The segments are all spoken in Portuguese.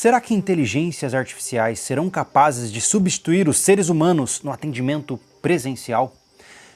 Será que inteligências artificiais serão capazes de substituir os seres humanos no atendimento presencial?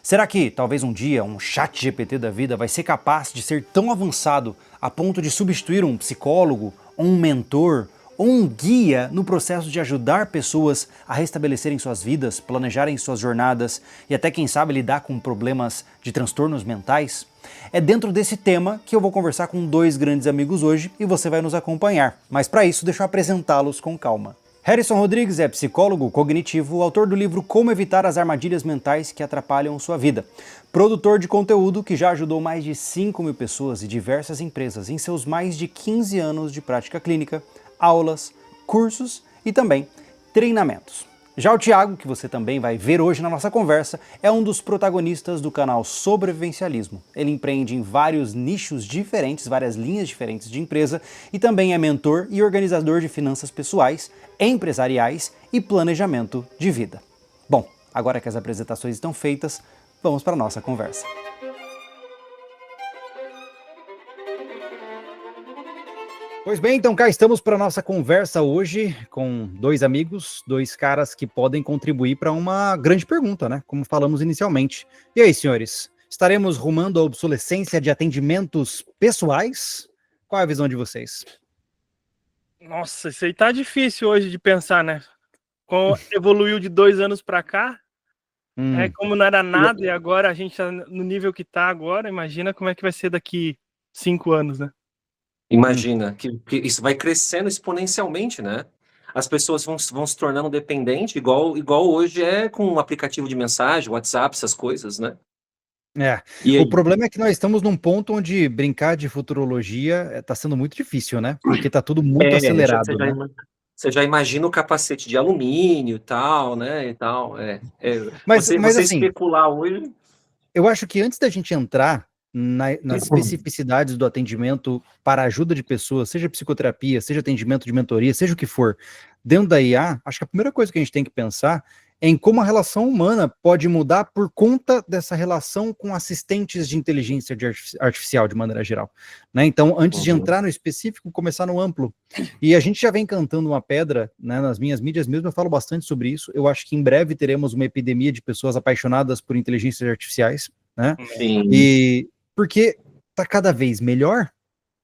Será que talvez um dia um chat GPT da vida vai ser capaz de ser tão avançado a ponto de substituir um psicólogo, ou um mentor, ou um guia no processo de ajudar pessoas a restabelecerem suas vidas, planejarem suas jornadas e até quem sabe lidar com problemas de transtornos mentais? É dentro desse tema que eu vou conversar com dois grandes amigos hoje e você vai nos acompanhar. Mas para isso, deixa eu apresentá-los com calma. Harrison Rodrigues é psicólogo cognitivo, autor do livro Como Evitar as Armadilhas Mentais que Atrapalham Sua Vida, produtor de conteúdo que já ajudou mais de 5.000 pessoas e diversas empresas em seus mais de 15 anos de prática clínica, aulas, cursos e também treinamentos. Já o Thiago, que você também vai ver hoje na nossa conversa, é um dos protagonistas do canal Sobrevivencialismo. Ele empreende em vários nichos diferentes, várias linhas diferentes de empresa e também é mentor e organizador de finanças pessoais, empresariais e planejamento de vida. Bom, agora que as apresentações estão feitas, vamos para a nossa conversa. Pois bem, então cá estamos para a nossa conversa hoje com dois amigos, dois caras que podem contribuir para uma grande pergunta, né? Como falamos inicialmente. E aí, senhores, estaremos rumando à obsolescência de atendimentos pessoais? Qual é a visão de vocês? Nossa, isso aí tá difícil hoje de pensar, né? Como evoluiu de 2 anos para cá, como não era nada e agora a gente tá no nível que tá agora, imagina como é que vai ser daqui 5 anos, né? Imagina que isso vai crescendo exponencialmente, né? As pessoas vão se tornando dependentes, igual hoje é com um aplicativo de mensagem, WhatsApp, essas coisas, né? E O aí? problema é que nós estamos num ponto onde brincar de futurologia está sendo muito difícil, né? Porque está tudo muito acelerado, né? Você já imagina o capacete de alumínio e tal, né? E tal, Mas você assim, especular hoje. eu acho que antes da gente entrar nas especificidades do atendimento para a ajuda de pessoas, seja psicoterapia, seja atendimento de mentoria, seja o que for, dentro da IA, acho que a primeira coisa que a gente tem que pensar é em como a relação humana pode mudar por conta dessa relação com assistentes de inteligência artificial, de maneira geral. Né? Então, antes de entrar no específico, começar no amplo. E a gente já vem cantando uma pedra, né, nas minhas mídias mesmo, eu falo bastante sobre isso. Eu acho que em breve teremos uma epidemia de pessoas apaixonadas por inteligências artificiais, né? Sim. E porque tá cada vez melhor.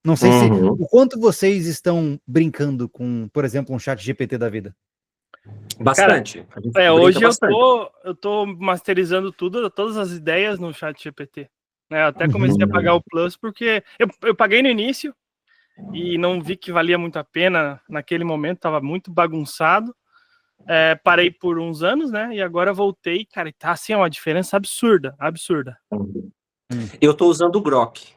Não sei se o quanto vocês estão brincando com, por exemplo, um chat GPT da vida. Bastante. Cara, hoje eu tô masterizando todas as ideias no chat GPT. Né? Eu até comecei a pagar o Plus porque eu paguei no início e não vi que valia muito a pena naquele momento, tava muito bagunçado. Parei por uns anos, né? E agora voltei, cara, e tá assim, uma diferença absurda. Eu tô usando o Grok.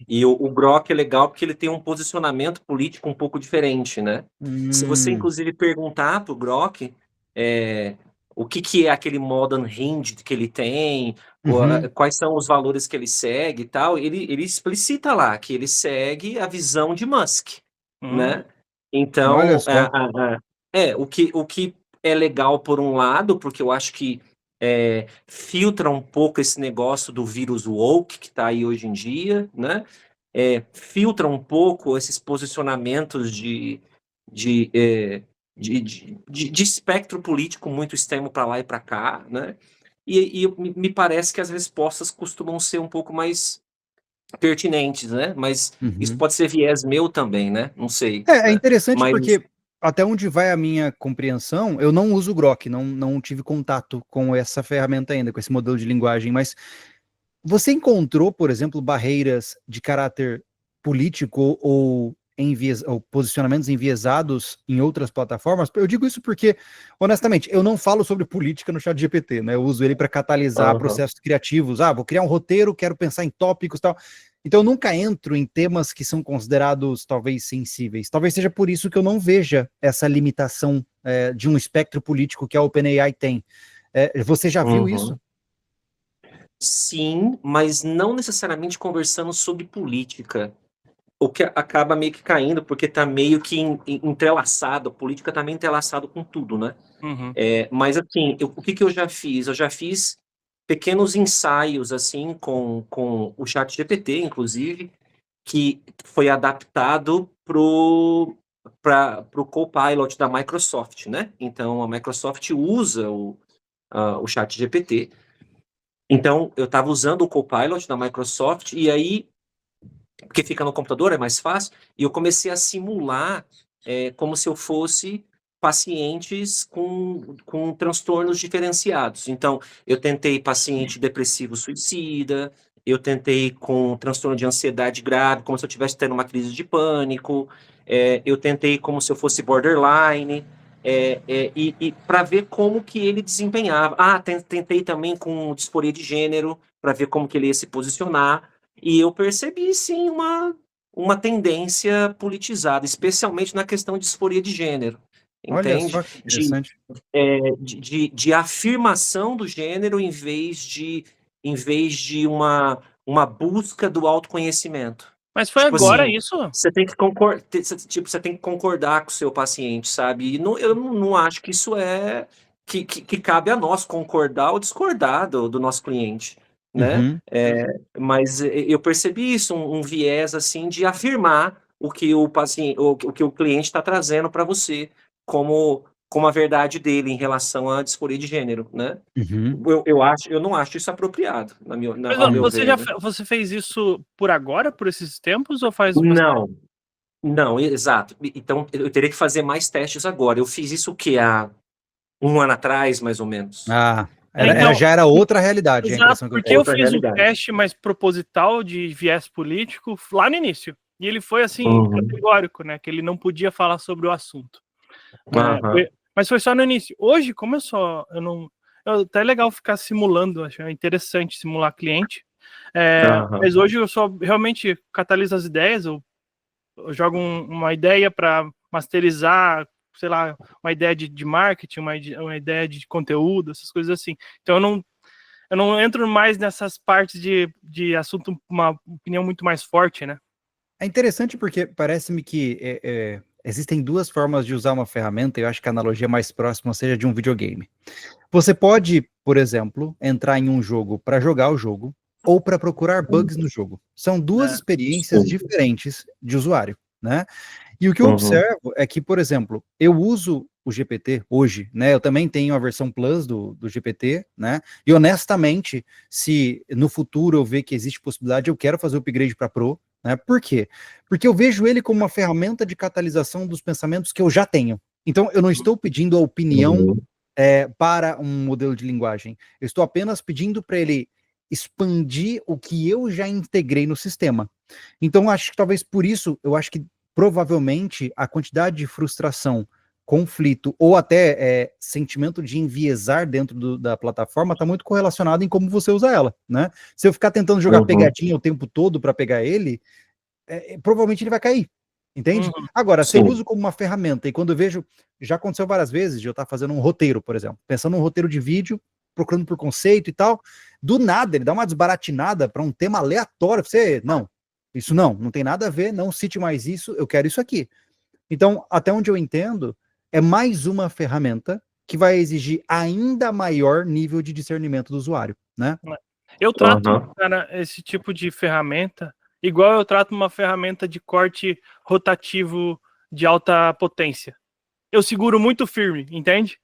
E o Grok é legal porque ele tem um posicionamento político um pouco diferente, né? Se você, inclusive, perguntar pro Grok o que é aquele Modern Hinge que ele tem, quais são os valores que ele segue e tal, ele explicita lá que ele segue a visão de Musk, né? Então, Olha só. o que é legal por um lado, porque eu acho que filtra um pouco esse negócio do vírus woke que está aí hoje em dia, né? Filtra um pouco esses posicionamentos de espectro político muito extremo para lá e para cá, né? E me parece que as respostas costumam ser um pouco mais pertinentes, né? Mas isso pode ser viés meu também, né? Não sei. É Né? interessante Mas porque até onde vai a minha compreensão, eu não uso o Grok, não tive contato com essa ferramenta ainda, com esse modelo de linguagem, mas você encontrou, por exemplo, barreiras de caráter político ou posicionamentos enviesados em outras plataformas? Eu digo isso porque, honestamente, eu não falo sobre política no chat GPT, né? Eu uso ele para catalisar processos criativos. Vou criar um roteiro, quero pensar em tópicos e tal. Então eu nunca entro em temas que são considerados talvez sensíveis. Talvez seja por isso que eu não veja essa limitação de um espectro político que a OpenAI tem. Você já viu isso? Sim, mas não necessariamente conversando sobre política. O que acaba meio que caindo, porque está meio que entrelaçado, a política está meio entrelaçado com tudo, né? Mas assim, o que eu já fiz? Eu já fiz pequenos ensaios, assim, com o chat GPT, inclusive, que foi adaptado para o Copilot da Microsoft, né? Então, a Microsoft usa o ChatGPT. Então, eu estava usando o Copilot da Microsoft, e aí, porque fica no computador, é mais fácil, e eu comecei a simular como se eu fosse pacientes com transtornos diferenciados. Então, eu tentei paciente depressivo suicida, eu tentei com transtorno de ansiedade grave, como se eu estivesse tendo uma crise de pânico, eu tentei como se eu fosse borderline, e para ver como que ele desempenhava. Tentei também com disforia de gênero, para ver como que ele ia se posicionar, e eu percebi, sim, uma tendência politizada, especialmente na questão de disforia de gênero, Olha entende? só que interessante. De afirmação do gênero em vez de uma busca do autoconhecimento. Mas foi Tipo agora assim, isso? você tem que concordar com o seu paciente, sabe? E eu não acho que isso que cabe a nós concordar ou discordar do nosso cliente, né? Uhum. Mas eu percebi isso, um viés assim de afirmar o que o paciente, o que o cliente está trazendo para você como a verdade dele em relação à disforia de gênero, né? Uhum. Eu não acho isso apropriado, Mas ao meu você ver, né? você fez isso por agora, por esses tempos, ou faz bastante? Não, não, exato. Então, eu teria que fazer mais testes agora. Eu fiz isso o quê? Há um ano atrás, mais ou menos. Ah, Então, já era outra realidade, a exato, impressão que eu porque eu tenho. Outra fiz o realidade. teste mais proposital de viés político lá no início. E ele foi assim, Uhum. categórico, né? Que ele não podia falar sobre o assunto. Aham. Mas foi só no início. Hoje, como eu não. Até é legal ficar simulando, acho interessante simular cliente. Aham. Mas hoje eu só realmente cataliso as ideias, eu jogo uma ideia para masterizar, sei lá, uma ideia de marketing, uma ideia de conteúdo, essas coisas assim. Então eu não entro mais nessas partes de assunto, uma opinião muito mais forte, né? É interessante porque parece-me que existem duas formas de usar uma ferramenta, e eu acho que a analogia mais próxima seja de um videogame. Você pode, por exemplo, entrar em um jogo para jogar o jogo ou para procurar bugs no jogo. São duas É. experiências diferentes de usuário, né? E o que eu Uhum. observo é que, por exemplo, eu uso o GPT hoje, né? Eu também tenho a versão Plus do GPT, né? E honestamente, se no futuro eu ver que existe possibilidade, eu quero fazer o upgrade para Pro, né? Por quê? Porque eu vejo ele como uma ferramenta de catalisação dos pensamentos que eu já tenho. Então, eu não estou pedindo a opinião Uhum. para um modelo de linguagem. Eu estou apenas pedindo para ele expandir o que eu já integrei no sistema. Então, acho que talvez por isso, eu acho que provavelmente a quantidade de frustração, conflito ou até sentimento de enviesar dentro da plataforma está muito correlacionado em como você usa ela, né? Se eu ficar tentando jogar Uhum. pegadinha o tempo todo para pegar ele, provavelmente ele vai cair, entende? Uhum. Agora, se eu Sim. uso como uma ferramenta e quando eu vejo, já aconteceu várias vezes de eu estar fazendo um roteiro, por exemplo, pensando num roteiro de vídeo, procurando por conceito e tal, do nada ele dá uma desbaratinada para um tema aleatório, você, não, isso não tem nada a ver, não cite mais isso, eu quero isso aqui. Então, até onde eu entendo, é mais uma ferramenta que vai exigir ainda maior nível de discernimento do usuário, né? Eu trato, Aham. cara, esse tipo de ferramenta igual eu trato uma ferramenta de corte rotativo de alta potência. Eu seguro muito firme, entende?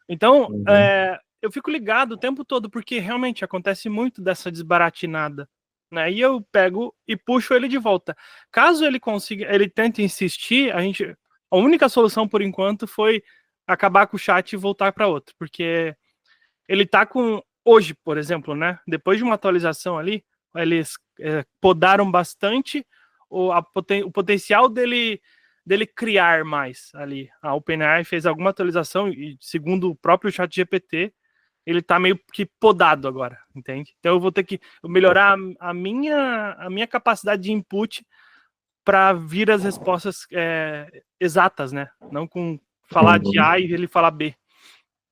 Então, Uhum. eu fico ligado o tempo todo, porque realmente acontece muito dessa desbaratinada, né? E eu pego e puxo ele de volta. Caso ele consiga, ele tente insistir, a única solução por enquanto foi acabar com o chat e voltar para outro, porque ele tá com hoje, por exemplo, né? Depois de uma atualização ali, eles podaram bastante o potencial dele criar mais ali. A OpenAI fez alguma atualização e, segundo o próprio ChatGPT, ele tá meio que podado agora, entende? Então eu vou ter que melhorar a minha capacidade de input para vir as respostas exatas, né? Não com falar de Uhum. A e ele falar B.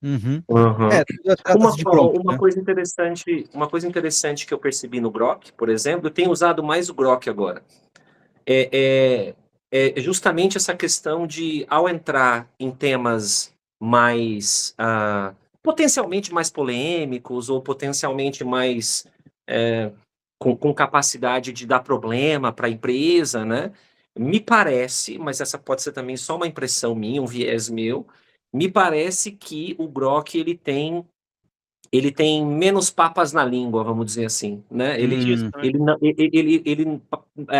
Uhum. Uhum. Trata-se de prompt, né? Uma coisa interessante que eu percebi no Grok, por exemplo, eu tenho usado mais o Grok agora. É, é justamente essa questão de, ao entrar em temas mais potencialmente mais polêmicos ou potencialmente mais com capacidade de dar problema para a empresa, né? me parece, mas essa pode ser também só uma impressão minha, um viés meu, me parece que o Grok ele tem menos papas na língua, vamos dizer assim, né? Senti isso também.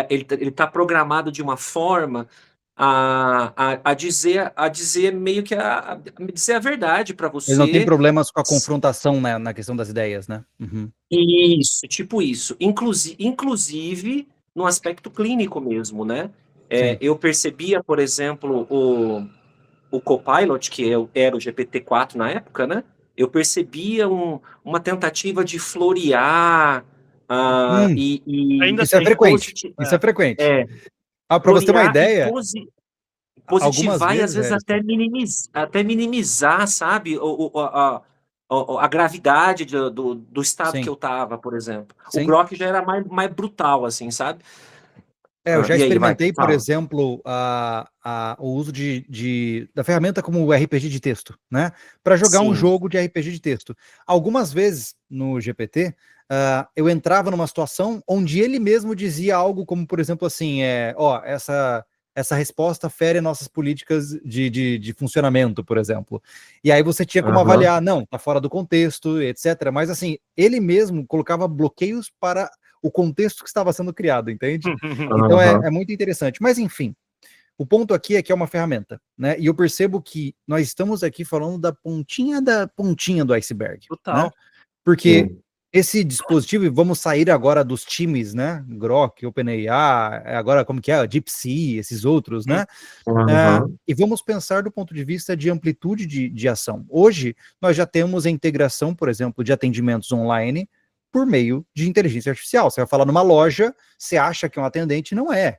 Ele tá programado de uma forma a dizer meio que dizer a verdade para Ele não tem você. problemas com a confrontação, né, na questão das ideias, né? Uhum. Isso, tipo isso. Inclusive no aspecto clínico mesmo, né? Sim. Eu percebia, por exemplo, o Copilot, que era o GPT-4 na época, né? Eu percebia uma tentativa de florear Hum, Ainda isso é tem. frequente. Isso é frequente. é, Ah, para você ter uma florear e ideia, algumas positivar e às vezes, vezes Harrison. até minimizar, sabe, a gravidade do estado que Sim, eu estava, por exemplo. O sim. Grok já era mais brutal, assim, sabe? Eu já E aí, vai, experimentei, por fala. exemplo, o uso da ferramenta como o RPG de texto, né? Para jogar um Sim. jogo de RPG de texto. Algumas vezes no GPT, eu entrava numa situação onde ele mesmo dizia algo como, por exemplo, assim, essa resposta fere nossas políticas de funcionamento, por exemplo. E aí você tinha como Aham. avaliar, não, tá fora do contexto, etc. Mas assim, ele mesmo colocava bloqueios para o contexto que estava sendo criado, entende? Então Aham. é muito interessante. Mas enfim, o ponto aqui é que é uma ferramenta, né? E eu percebo que nós estamos aqui falando da pontinha do iceberg, né? Total. Porque Sim. esse dispositivo, e vamos sair agora dos times, né? Grok, OpenAI, agora como que é? DeepSeek, esses outros, né? Aham. E vamos pensar do ponto de vista de amplitude de ação. Hoje, nós já temos a integração, por exemplo, de atendimentos online por meio de inteligência artificial. Você vai falar numa loja, você acha que é um atendente, não é.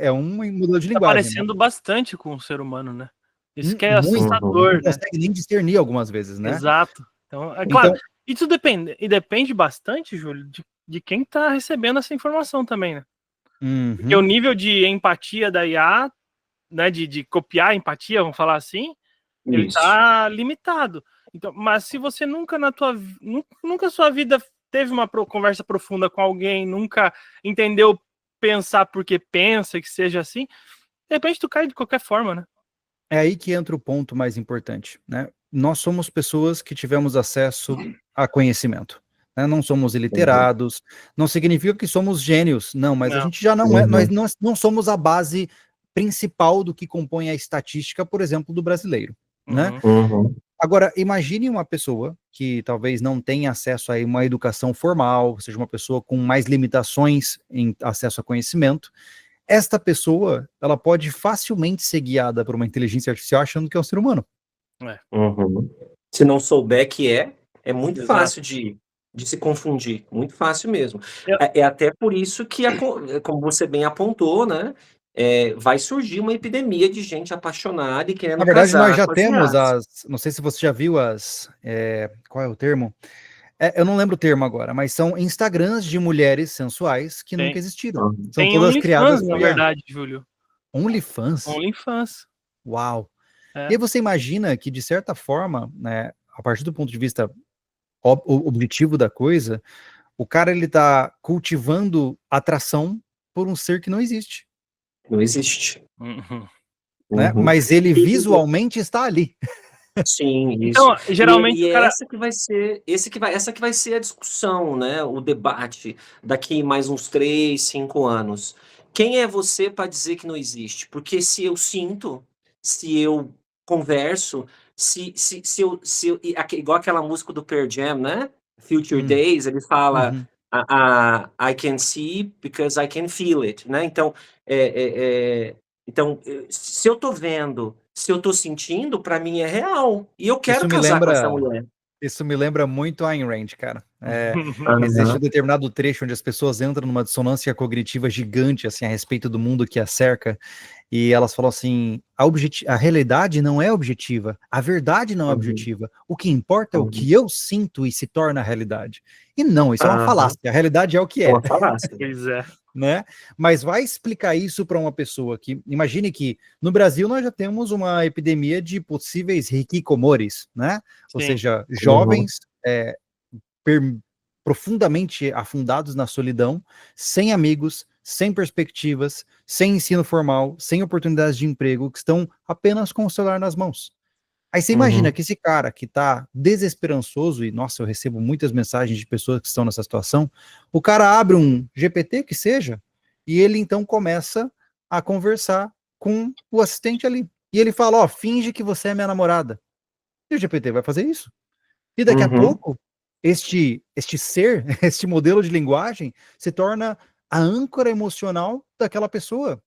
É um modelo de Tá linguagem, né? parecendo bastante com o ser humano, né? Isso que é Muito. Uhum. Não assustador, né? consegue nem discernir algumas vezes, né? Exato. Então, é claro, Então, isso depende bastante, Júlio, de quem tá recebendo essa informação também, né? Porque o uhum, nível de empatia da IA, né, de copiar a empatia, vamos falar assim, ele Isso. tá limitado. Então, mas se você nunca sua vida teve uma conversa profunda com alguém, nunca entendeu pensar porque pensa que seja assim, de repente tu cai de qualquer forma, né? é aí que entra o ponto mais importante, né? Nós somos pessoas que tivemos acesso a conhecimento, né? Não somos Uhum. iliterados, não significa que somos gênios, não, mas a Não. gente já não é, Uhum. nós não somos a base principal do que compõe a estatística, por exemplo, do brasileiro, né? Uhum. Uhum. Agora, imagine uma pessoa que talvez não tenha acesso a uma educação formal, seja uma pessoa com mais limitações em acesso a conhecimento. Esta pessoa, ela pode facilmente ser guiada por uma inteligência artificial achando que é um ser humano. É, Uhum. Se não souber que é muito exato. fácil de se confundir, muito fácil mesmo. Eu- É até por isso que, como você bem apontou, né, vai surgir uma epidemia de gente apaixonada e Na querendo verdade, nós casar já com as temos IAs. não sei se você já viu qual é o termo? Eu não lembro o termo agora, mas são Instagrams de mulheres sensuais que nunca Tem, existiram. Uhum. São tem todas criadas OnlyFans, por na IA. verdade, Júlio. OnlyFans? OnlyFans. Uau! E É. aí você imagina que, de certa forma, né, a partir do ponto de vista objetivo da coisa, o cara ele tá cultivando atração por um ser que não existe, Não existe. Uhum. né? Uhum. Mas ele E- visualmente está ali. Sim, isso. Então, geralmente E o é cara. essa que vai ser, essa que vai ser a discussão, né? O debate daqui mais uns 3, 5 anos. Quem é você para dizer que não existe? Porque se eu sinto, se eu converso, igual aquela música do Pearl Jam, né? Future Hum, Days, ele fala uhum. I can see because I can feel it, né? Então, se eu tô vendo, se eu tô sentindo, para mim é real. E eu quero Isso me casar com essa lembra, mulher. isso me lembra muito Ayn Rand, cara. Existe um Aham. determinado trecho onde as pessoas entram numa dissonância cognitiva gigante, assim, a respeito do mundo que a cerca, e elas falam assim, a realidade não é objetiva, a verdade não é Uhum. objetiva, o que importa é o Uhum. que eu sinto e se torna a realidade. E não, isso é uma Aham. falácia, a realidade é o que É é, uma falácia. Pois é. né? Mas vai explicar isso para uma pessoa que, imagine que no Brasil nós já temos uma epidemia de possíveis hikikomores, né? Ou Sim. seja, Uhum. jovens per- profundamente afundados na solidão, sem amigos, sem perspectivas, sem ensino formal, sem oportunidades de emprego, que estão apenas com o celular nas mãos. Aí você imagina que esse cara que tá desesperançoso, e nossa, eu recebo muitas mensagens de pessoas que estão nessa situação, o cara abre um GPT que seja, e ele então começa a conversar com o assistente ali. E ele fala, ó, finge que você é minha namorada. E o GPT vai fazer isso. E daqui a pouco, este ser, este modelo de linguagem, se torna a âncora emocional daquela pessoa.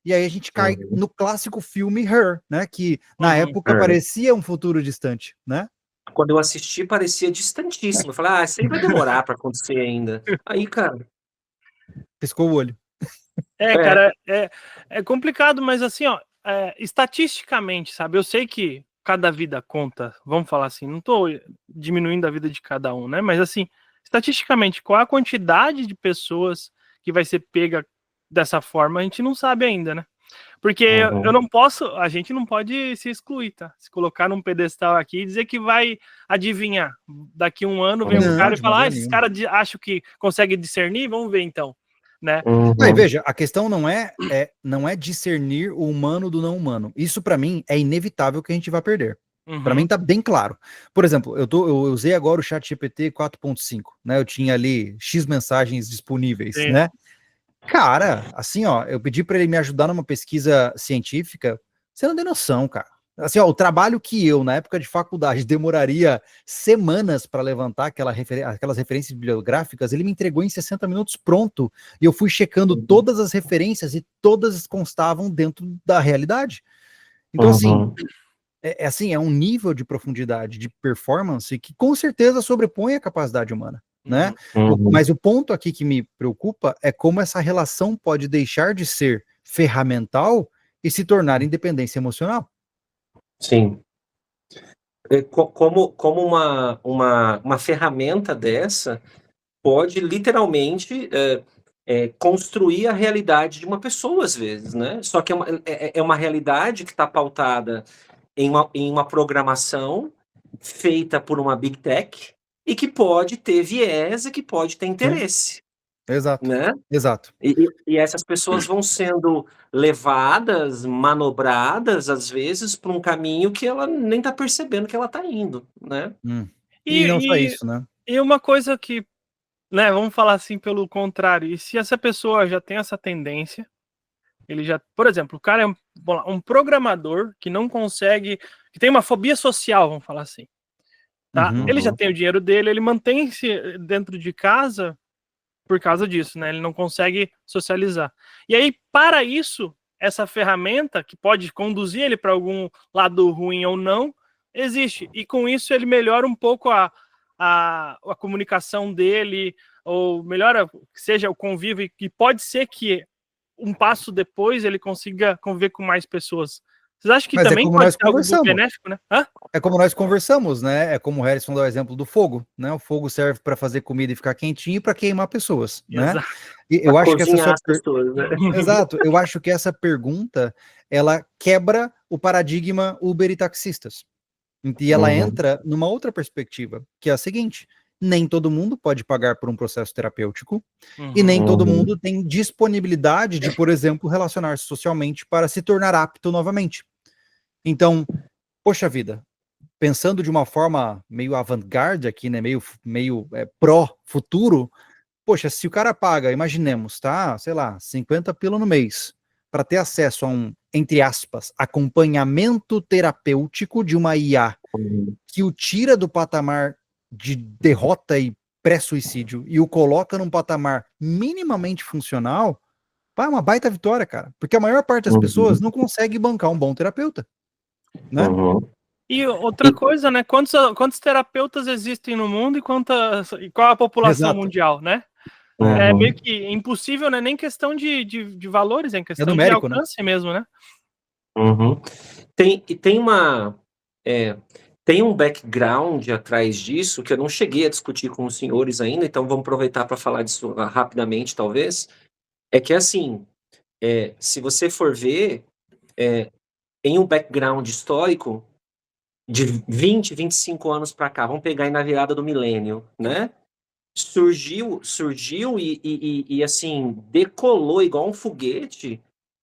E aí a gente cai no clássico filme Her, né? Que na época parecia um futuro distante, né? Quando eu assisti, parecia distantíssimo. Eu falei, isso aí vai demorar para acontecer ainda. Aí, cara. Piscou o olho. Cara, é complicado, mas assim, ó, estatisticamente, sabe? Eu sei que cada vida conta, vamos falar assim, não tô diminuindo a vida de cada um, né? Mas assim, estatisticamente, qual a quantidade de pessoas que vai ser pega dessa forma, a gente não sabe ainda, né? Porque eu não posso, a gente não pode se excluir, tá? Se colocar num pedestal aqui e dizer que vai adivinhar. Daqui um ano vem um cara e fala, esses caras acham que consegue discernir, vamos ver então, né? Aí, veja, a questão não é discernir o humano do não humano. Isso para mim é inevitável que a gente vai perder. Para mim tá bem claro. Por exemplo, eu usei agora o ChatGPT 4.5, né? Eu tinha ali X mensagens disponíveis, né? Cara, assim, ó, eu pedi para ele me ajudar numa pesquisa científica, você não tem noção, cara. Assim, ó, o trabalho que eu, na época de faculdade, demoraria semanas para levantar aquelas referências bibliográficas, ele me entregou em 60 minutos pronto, e eu fui checando todas as referências e todas constavam dentro da realidade. Então, assim, é um nível de profundidade, de performance, que com certeza sobrepõe a capacidade humana. Né? Mas o ponto aqui que me preocupa é como essa relação pode deixar de ser ferramental e se tornar independência emocional. Sim. Como uma ferramenta dessa pode literalmente construir a realidade de uma pessoa, às vezes, né? Só que é uma realidade que está pautada em uma programação feita por uma Big Tech e que pode ter viés e que pode ter interesse. Exato. Né? Exato. E essas pessoas vão sendo levadas, manobradas, às vezes, para um caminho que ela nem está percebendo que ela está indo, né? E não só isso, né? E uma coisa que, né, vamos falar assim pelo contrário, e se essa pessoa já tem essa tendência, ele já, por exemplo, o cara é um programador que não consegue, que tem uma fobia social, vamos falar assim, tá? Ele já tem o dinheiro dele, ele mantém-se dentro de casa por causa disso, né? Ele não consegue socializar. E aí, para isso, essa ferramenta que pode conduzir ele para algum lado ruim ou não, existe. E com isso ele melhora um pouco a comunicação dele, ou melhora, seja o convívio, e pode ser que um passo depois ele consiga conviver com mais pessoas. Vocês acham que Mas também pode ser algo benéfico, né? É como nós conversamos, né? É como o Harrison dá o exemplo do fogo, né? O fogo serve para fazer comida e ficar quentinho e para queimar pessoas, né? E eu acho que essa pessoas, né? Exato, eu acho que essa pergunta ela quebra o paradigma Uber e taxistas. E ela entra numa outra perspectiva, que é a seguinte: nem todo mundo pode pagar por um processo terapêutico e nem todo mundo tem disponibilidade de, por exemplo, relacionar-se socialmente para se tornar apto novamente. Então, poxa vida, pensando de uma forma meio avant-garde aqui, né, meio pró-futuro, poxa, se o cara paga, imaginemos, tá, sei lá, 50 pila no mês, para ter acesso a um, entre aspas, acompanhamento terapêutico de uma IA que o tira do patamar de derrota e pré-suicídio e o coloca num patamar minimamente funcional, é uma baita vitória, cara, porque a maior parte das pessoas não consegue bancar um bom terapeuta, né? E outra coisa, né? Quantos terapeutas existem no mundo e qual a população mundial, né? É meio que impossível, né? Nem questão de valores, é questão numérico, de alcance, né? Mesmo, né? Tem um background atrás disso que eu não cheguei a discutir com os senhores ainda, então vamos aproveitar para falar disso rapidamente, talvez. É que, assim, se você for ver, em um background histórico, de 20, 25 anos para cá, vamos pegar aí na virada do milênio, né? surgiu e assim, decolou igual um foguete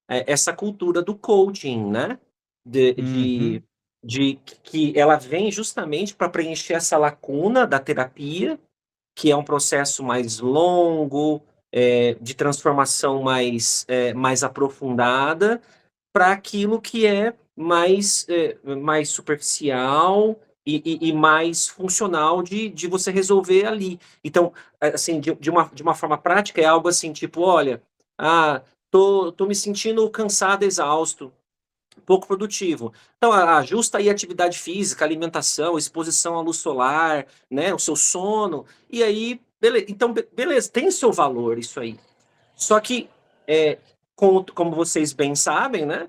essa cultura do coaching, né? De, Uhum. de, de que ela vem justamente para preencher essa lacuna da terapia, que é um processo mais longo, de transformação mais aprofundada, para aquilo que é mais superficial e mais funcional de você resolver ali. Então, assim, de uma forma prática, é algo assim, tipo, olha, tô me sentindo cansado, exausto, pouco produtivo. Então, ajusta aí a atividade física, alimentação, exposição à luz solar, né, o seu sono, e aí, beleza. Então, beleza, tem seu valor isso aí. Só que, é, como vocês bem sabem, né,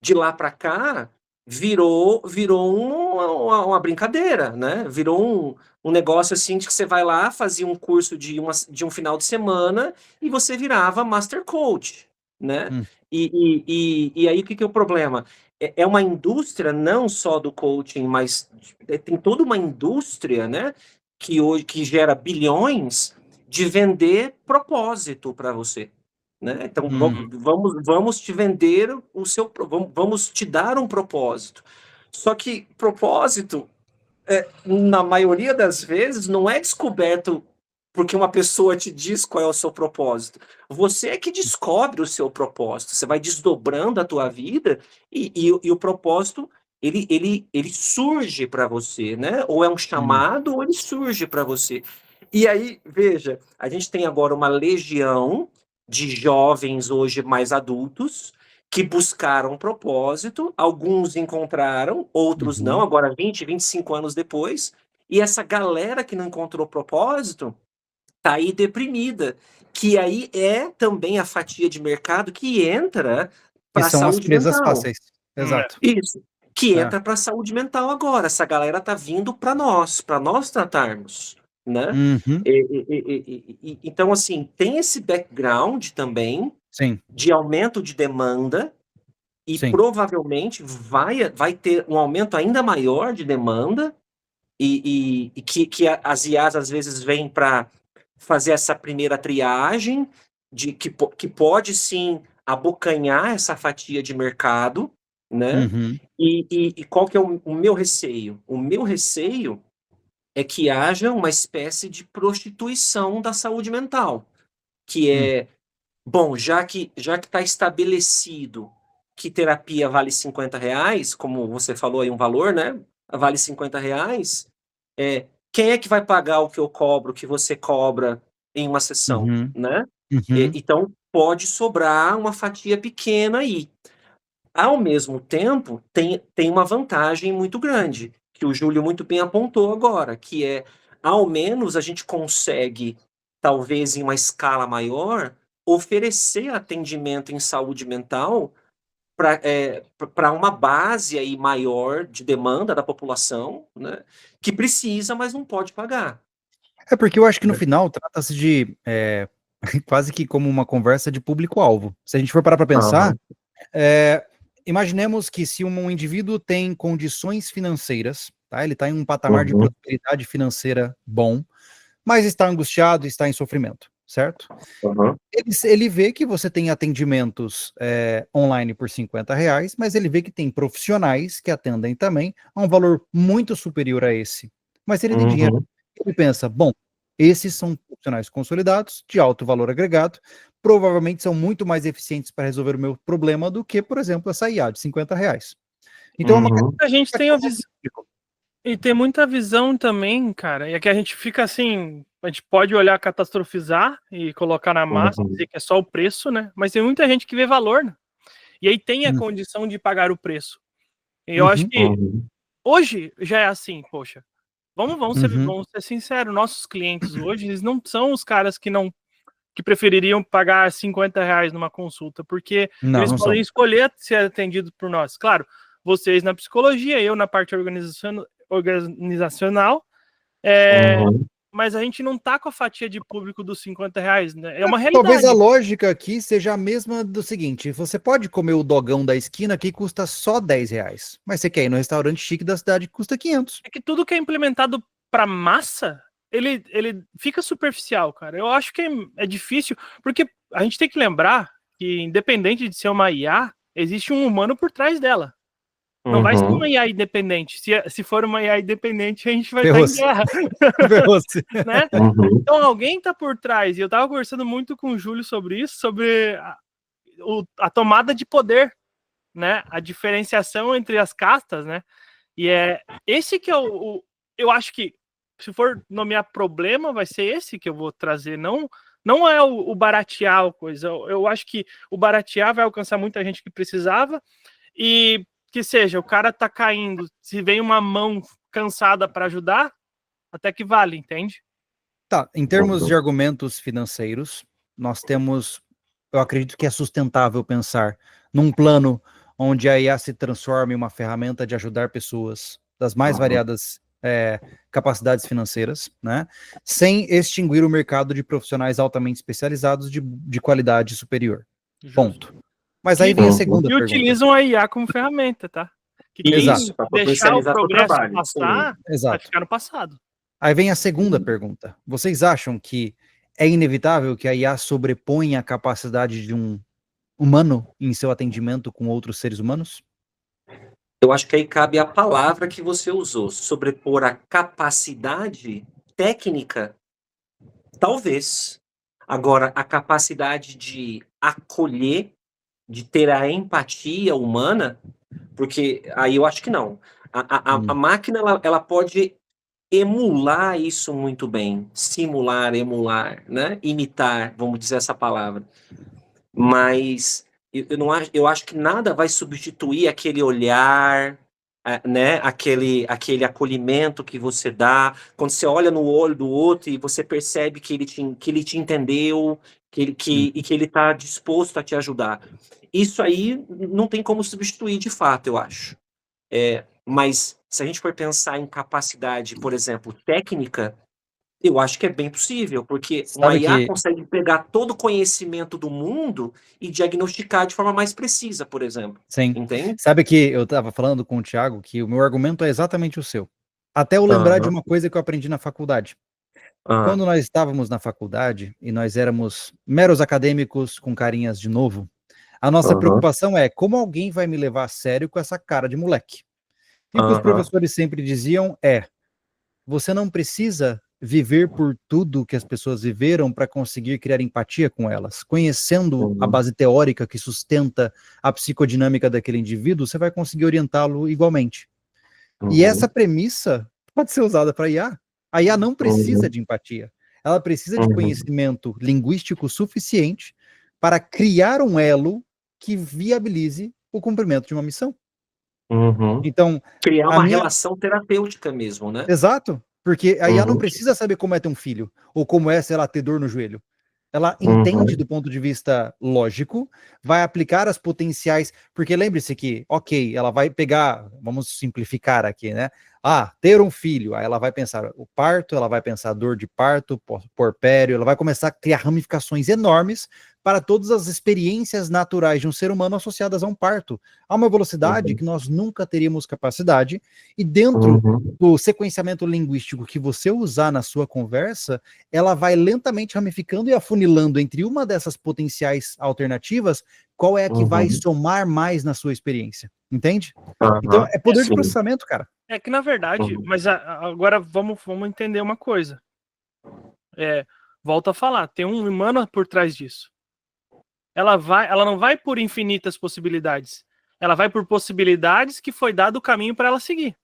de lá para cá, virou uma brincadeira, né? Virou um negócio assim de que você vai lá, fazia um curso de um final de semana e você virava Master Coach, né? Hum. E aí, o que é o problema? É uma indústria não só do coaching, mas tem toda uma indústria, né, que hoje que gera bilhões de vender propósito para você, né? Então Uhum. vamos te vender o seu, vamos te dar um propósito. Só que propósito, na maioria das vezes, não é descoberto porque uma pessoa te diz qual é o seu propósito. Você é que descobre o seu propósito. Você vai desdobrando a tua vida e o propósito ele surge para você, né? Ou é um Uhum. chamado ou ele surge para você. E aí, veja, a gente tem agora uma legião de jovens hoje mais adultos que buscaram um propósito, alguns encontraram, outros não, Uhum. agora 25 anos depois, e essa galera que não encontrou propósito tá aí deprimida, que aí é também a fatia de mercado que entra Que para a são as saúde presas mental. fáceis. Exato. Isso. Que É. entra para a saúde mental agora. Essa galera tá vindo para nós tratarmos, né? Uhum. Então, assim, tem esse background também Sim, de aumento de demanda e sim. provavelmente vai ter um aumento ainda maior de demanda e que as IAs às vezes vêm para fazer essa primeira triagem que pode sim abocanhar essa fatia de mercado, né? Uhum. E qual que é o meu receio? O meu receio é que haja uma espécie de prostituição da saúde mental, que Hum. é, bom, já que está estabelecido que terapia vale R$ 50, como você falou aí um valor, né? Vale R$ 50, quem é que vai pagar o que eu cobro, o que você cobra em uma sessão, Uhum. né? Uhum. Então, pode sobrar uma fatia pequena aí. Ao mesmo tempo, tem uma vantagem muito grande, que o Júlio muito bem apontou agora, que é, ao menos a gente consegue, talvez em uma escala maior, oferecer atendimento em saúde mental para uma base aí maior de demanda da população, né, que precisa, mas não pode pagar. É porque eu acho que no Né? final trata-se de quase que como uma conversa de público-alvo. Se a gente for parar para pensar, Aham. é, imaginemos que se um indivíduo tem condições financeiras, tá? Ele está em um patamar de Uhum. prosperidade financeira bom, mas está angustiado, está em sofrimento, certo? Aham. Ele vê que você tem atendimentos online por R$ 50, mas ele vê que tem profissionais que atendem também a um valor muito superior a esse. Mas ele tem dinheiro. Uhum. Ele pensa, bom, esses são profissionais consolidados, de alto valor agregado, provavelmente são muito mais eficientes para resolver o meu problema do que, por exemplo, essa IA de R$ 50. Então é uma Uhum. A gente tem a questão visão. E tem muita visão também, cara. E é que a gente fica assim, a gente pode olhar catastrofizar e colocar na massa, Uhum. dizer que é só o preço, né? Mas tem muita gente que vê valor, né? E aí tem a Hum. condição de pagar o preço. E eu acho Uhum. que Uhum. hoje já é assim, poxa. Uhum. Vamos ser sinceros, nossos clientes hoje, eles não são os caras que prefeririam pagar R$ 50 numa consulta, porque Não, eles não podem são. escolher ser atendidos por nós. Claro, vocês na psicologia, eu na parte organizacional, Uhum. mas a gente não tá com a fatia de público dos R$ 50, né? É uma Talvez a realidade. lógica aqui seja a mesma do seguinte: você pode comer o dogão da esquina que custa só R$ 10, mas você quer ir no restaurante chique da cidade que custa 500. É que tudo que é implementado para massa, ele fica superficial, cara. Eu acho que é difícil, porque a gente tem que lembrar que, independente de ser uma IA, existe um humano por trás dela. Não vai ser uma IA independente. Se for uma IA independente, a gente vai estar em guerra. Né? Então alguém está por trás. E eu estava conversando muito com o Júlio sobre isso, sobre a tomada de poder, né? A diferenciação entre as castas, né? E é esse que eu acho que, se for nomear problema, vai ser esse que eu vou trazer. Não é o baratear a coisa. Eu acho que o baratear vai alcançar muita gente que precisava, e que seja, o cara tá caindo, se vem uma mão cansada para ajudar, até que vale, entende? Tá, em termos de argumentos financeiros, nós temos, eu acredito que é sustentável pensar num plano onde a IA se transforme em uma ferramenta de ajudar pessoas das mais variadas capacidades financeiras, né, sem extinguir o mercado de profissionais altamente especializados de qualidade superior. Justo. Ponto. Mas aí vem a segunda pergunta. pergunta. Utilizam a IA como ferramenta, tá? Que Isso, para deixar o potencializar o progresso trabalho. passar, Exato. vai ficar no passado. Aí vem a segunda pergunta. Vocês acham que é inevitável que a IA sobreponha a capacidade de um humano em seu atendimento com outros seres humanos? Eu acho que aí cabe a palavra que você usou, sobrepor a capacidade técnica, talvez. Agora, a capacidade de acolher, de ter a empatia humana, porque aí eu acho que não. A máquina, ela pode emular isso muito bem, simular, emular, né? Imitar, vamos dizer essa palavra. Mas eu acho que nada vai substituir aquele olhar, né? Aquele acolhimento que você dá, quando você olha no olho do outro e você percebe que ele te entendeu, e que ele está disposto a te ajudar. Isso aí não tem como substituir de fato, eu acho. Mas se a gente for pensar em capacidade, por exemplo, técnica, eu acho que é bem possível, porque uma IA consegue pegar todo o conhecimento do mundo e diagnosticar de forma mais precisa, por exemplo. Sim. Entende? Sabe que eu estava falando com o Thiago que o meu argumento é exatamente o seu. Até eu lembrar de uma coisa que eu aprendi na faculdade. Quando nós estávamos na faculdade e nós éramos meros acadêmicos com carinhas de novo, a nossa preocupação é como alguém vai me levar a sério com essa cara de moleque. E o que os professores sempre diziam é: você não precisa viver por tudo que as pessoas viveram para conseguir criar empatia com elas. Conhecendo a base teórica que sustenta a psicodinâmica daquele indivíduo, você vai conseguir orientá-lo igualmente. E essa premissa pode ser usada para IA. A IA não precisa de empatia. Ela precisa de conhecimento linguístico suficiente para criar um elo que viabilize o cumprimento de uma missão. Então, criar uma relação terapêutica mesmo, né? Exato, porque a IA não precisa saber como é ter um filho, ou como é, sei lá, ter dor no joelho. Ela entende do ponto de vista lógico, vai aplicar as potenciais, porque lembre-se que, ok, ela vai pegar, vamos simplificar aqui, né? Ter um filho, aí ela vai pensar o parto, ela vai pensar dor de parto, porpério, ela vai começar a criar ramificações enormes para todas as experiências naturais de um ser humano associadas a um parto, a uma velocidade que nós nunca teríamos capacidade, e dentro do sequenciamento linguístico que você usar na sua conversa, ela vai lentamente ramificando e afunilando entre uma dessas potenciais alternativas, qual é a que vai somar mais na sua experiência, entende? Então, é poder de processamento, cara. É que, na verdade, mas agora vamos entender uma coisa. Volto a falar, tem um humano por trás disso. Ela não vai por infinitas possibilidades. Ela vai por possibilidades que foi dado o caminho para ela seguir.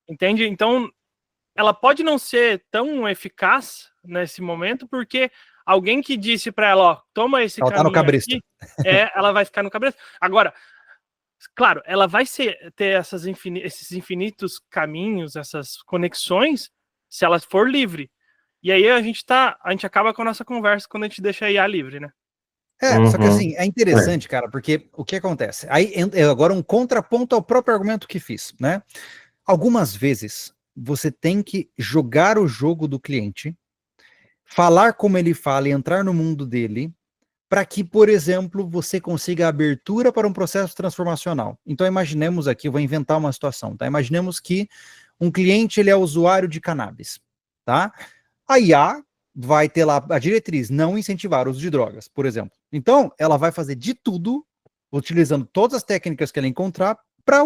Entende? Então, ela pode não ser tão eficaz nesse momento, porque alguém que disse para ela, ó, toma esse caminho, tá no cabresto aqui, ela vai ficar no cabresto. Agora, claro, ela vai ter esses infinitos caminhos, essas conexões, se ela for livre. E aí a gente acaba com a nossa conversa quando a gente deixa a IA livre, né? Só que assim, é interessante, cara, porque o que acontece? Aí agora um contraponto ao próprio argumento que fiz, né? Algumas vezes você tem que jogar o jogo do cliente, falar como ele fala e entrar no mundo dele, para que, por exemplo, você consiga abertura para um processo transformacional. Então imaginemos aqui, eu vou inventar uma situação, tá? Imaginemos que um cliente, ele é usuário de cannabis. tá? A IA vai ter lá a diretriz, não incentivar o uso de drogas, por exemplo. Então, ela vai fazer de tudo, utilizando todas as técnicas que ela encontrar, para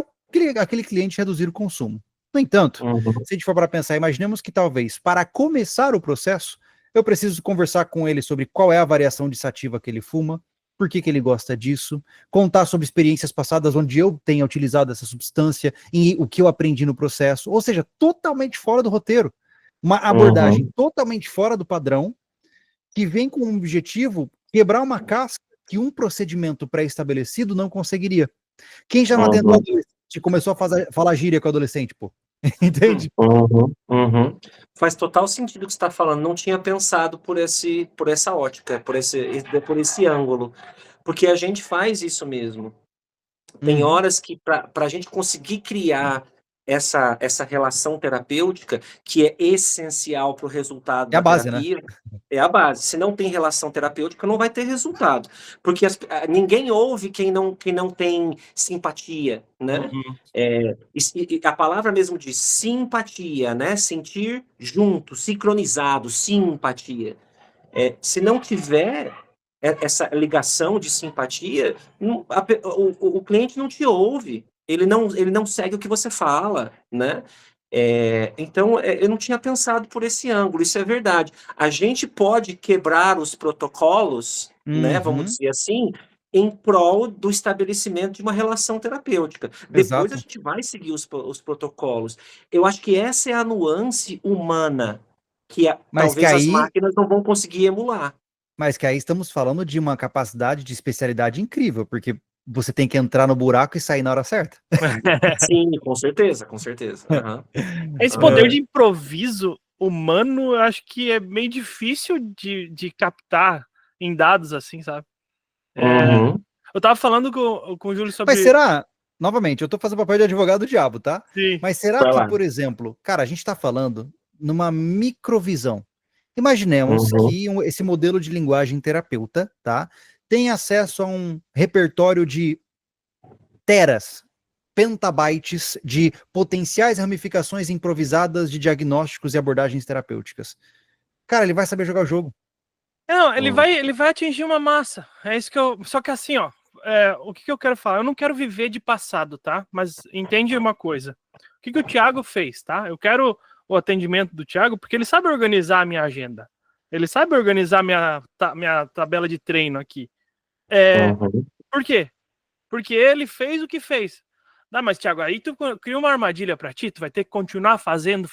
aquele cliente reduzir o consumo. No entanto, se a gente for para pensar, imaginemos que talvez, para começar o processo, eu preciso conversar com ele sobre qual é a variação de sativa que ele fuma, por que ele gosta disso, contar sobre experiências passadas onde eu tenha utilizado essa substância e o que eu aprendi no processo, ou seja, totalmente fora do roteiro. Uma abordagem totalmente fora do padrão, que vem com um objetivo quebrar uma casca que um procedimento pré-estabelecido não conseguiria. Quem já não atentou adolescente começou a falar gíria com o adolescente, pô. Entende? Faz total sentido o que você está falando. Não tinha pensado por essa ótica, por esse ângulo. Porque a gente faz isso mesmo. Tem horas que, para a gente conseguir criar essa relação terapêutica, que é essencial para o resultado É a da base, né? terapia, é a base. Se não tem relação terapêutica, não vai ter resultado. Porque ninguém ouve quem não tem simpatia, né? A palavra mesmo diz simpatia, né? Sentir junto, sincronizado, simpatia. Se não tiver essa ligação de simpatia, o cliente não te ouve, ele não segue o que você fala, né? Então, eu não tinha pensado por esse ângulo, isso é verdade. A gente pode quebrar os protocolos, né, vamos dizer assim, em prol do estabelecimento de uma relação terapêutica. Depois a Exato. gente vai seguir os protocolos. Eu acho que essa é a nuance humana que Mas que talvez as aí, máquinas não vão conseguir emular. estamos falando de uma capacidade de especialidade incrível, porque você tem que entrar no buraco e sair na hora certa. Sim, com certeza, com certeza. Esse poder de improviso humano, eu acho que é meio difícil de captar em dados assim, sabe? Eu tava falando com o Júlio sobre... Mas será, novamente, eu tô fazendo papel de advogado do diabo, tá? Sim. Mas será que, por exemplo, cara, a gente tá falando numa microvisão. Imaginemos que esse modelo de linguagem terapeuta, tá, tem acesso a um repertório de teras, petabytes de potenciais ramificações improvisadas de diagnósticos e abordagens terapêuticas. Cara, ele vai saber jogar o jogo. Não, ele vai atingir uma massa. É isso que eu... Só que assim, ó, o que eu quero falar? Eu não quero viver de passado, tá? Mas entende uma coisa. O que o Thiago fez, tá? Eu quero o atendimento do Thiago porque ele sabe organizar a minha agenda. Ele sabe organizar minha tabela de treino aqui. Por quê? Porque ele fez o que fez. Não, mas Thiago, aí tu cria uma armadilha para ti, tu vai ter que continuar fazendo,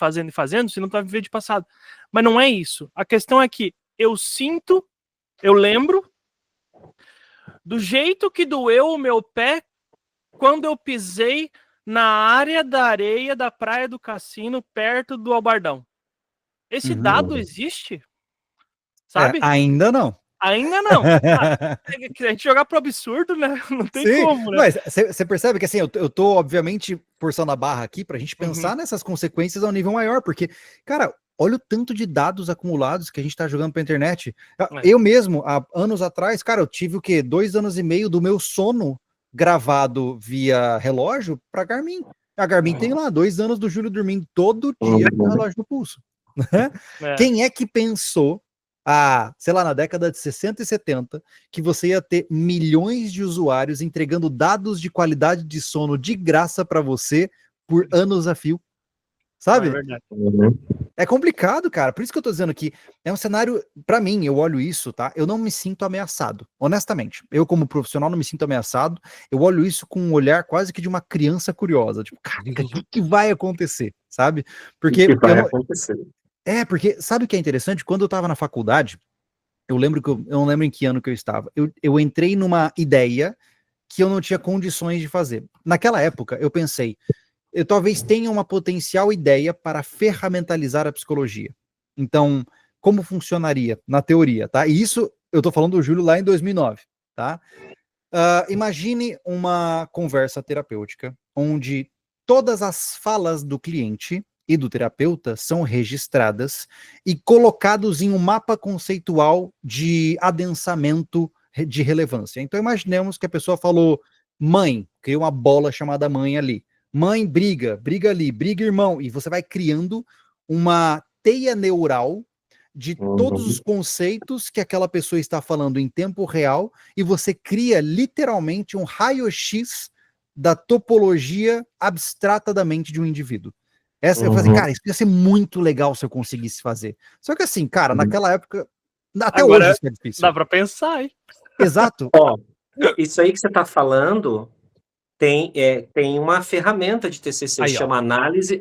senão tu vai viver de passado. Mas não é isso. A questão é que eu lembro do jeito que doeu o meu pé quando eu pisei na área da areia da praia do Cassino, perto do Albardão. Esse dado existe? Sabe? Ainda não. Ainda não. A gente jogar pro absurdo, né? Não tem como, né? Mas você percebe que assim, eu tô obviamente forçando a barra aqui pra gente pensar nessas consequências a um nível maior, porque, cara, olha o tanto de dados acumulados que a gente tá jogando pra internet. Eu mesmo, há anos atrás, cara, eu tive o quê? 2 anos e meio do meu sono gravado via relógio pra Garmin. A Garmin tem lá 2 anos do Júlio dormindo todo dia com o relógio no pulso. Quem é que pensou, sei lá, na década de 60 e 70, que você ia ter milhões de usuários entregando dados de qualidade de sono de graça para você por anos a fio? Sabe? É verdade. É complicado, cara. Por isso que eu tô dizendo que é um cenário, para mim, eu olho isso, tá? Eu não me sinto ameaçado, honestamente. Eu, como profissional, não me sinto ameaçado. Eu olho isso com um olhar quase que de uma criança curiosa. Tipo, cara, o que vai acontecer? Sabe? Porque o que vai acontecer? Porque sabe o que é interessante? Quando eu tava na faculdade, eu não lembro em que ano que eu estava. Eu entrei numa ideia que eu não tinha condições de fazer. Naquela época, eu pensei, eu talvez tenha uma potencial ideia para ferramentalizar a psicologia. Então, como funcionaria na teoria, tá? E isso eu tô falando do Júlio lá em 2009, tá? Imagine uma conversa terapêutica onde todas as falas do cliente e do terapeuta são registradas e colocados em um mapa conceitual de adensamento de relevância. Então imaginemos que a pessoa falou mãe, criou uma bola chamada mãe ali. Mãe briga ali, briga irmão, e você vai criando uma teia neural de todos os Uhum. conceitos que aquela pessoa está falando em tempo real e você cria literalmente um raio-x da topologia abstrata da mente de um indivíduo. Essa eu falei, Uhum. cara, isso ia ser muito legal se eu conseguisse fazer. Só que assim, cara, naquela época, até hoje Agora isso é difícil. dá pra pensar, hein? Exato. Ó, isso aí que você está falando tem uma ferramenta de TCC, Aí, ó. chama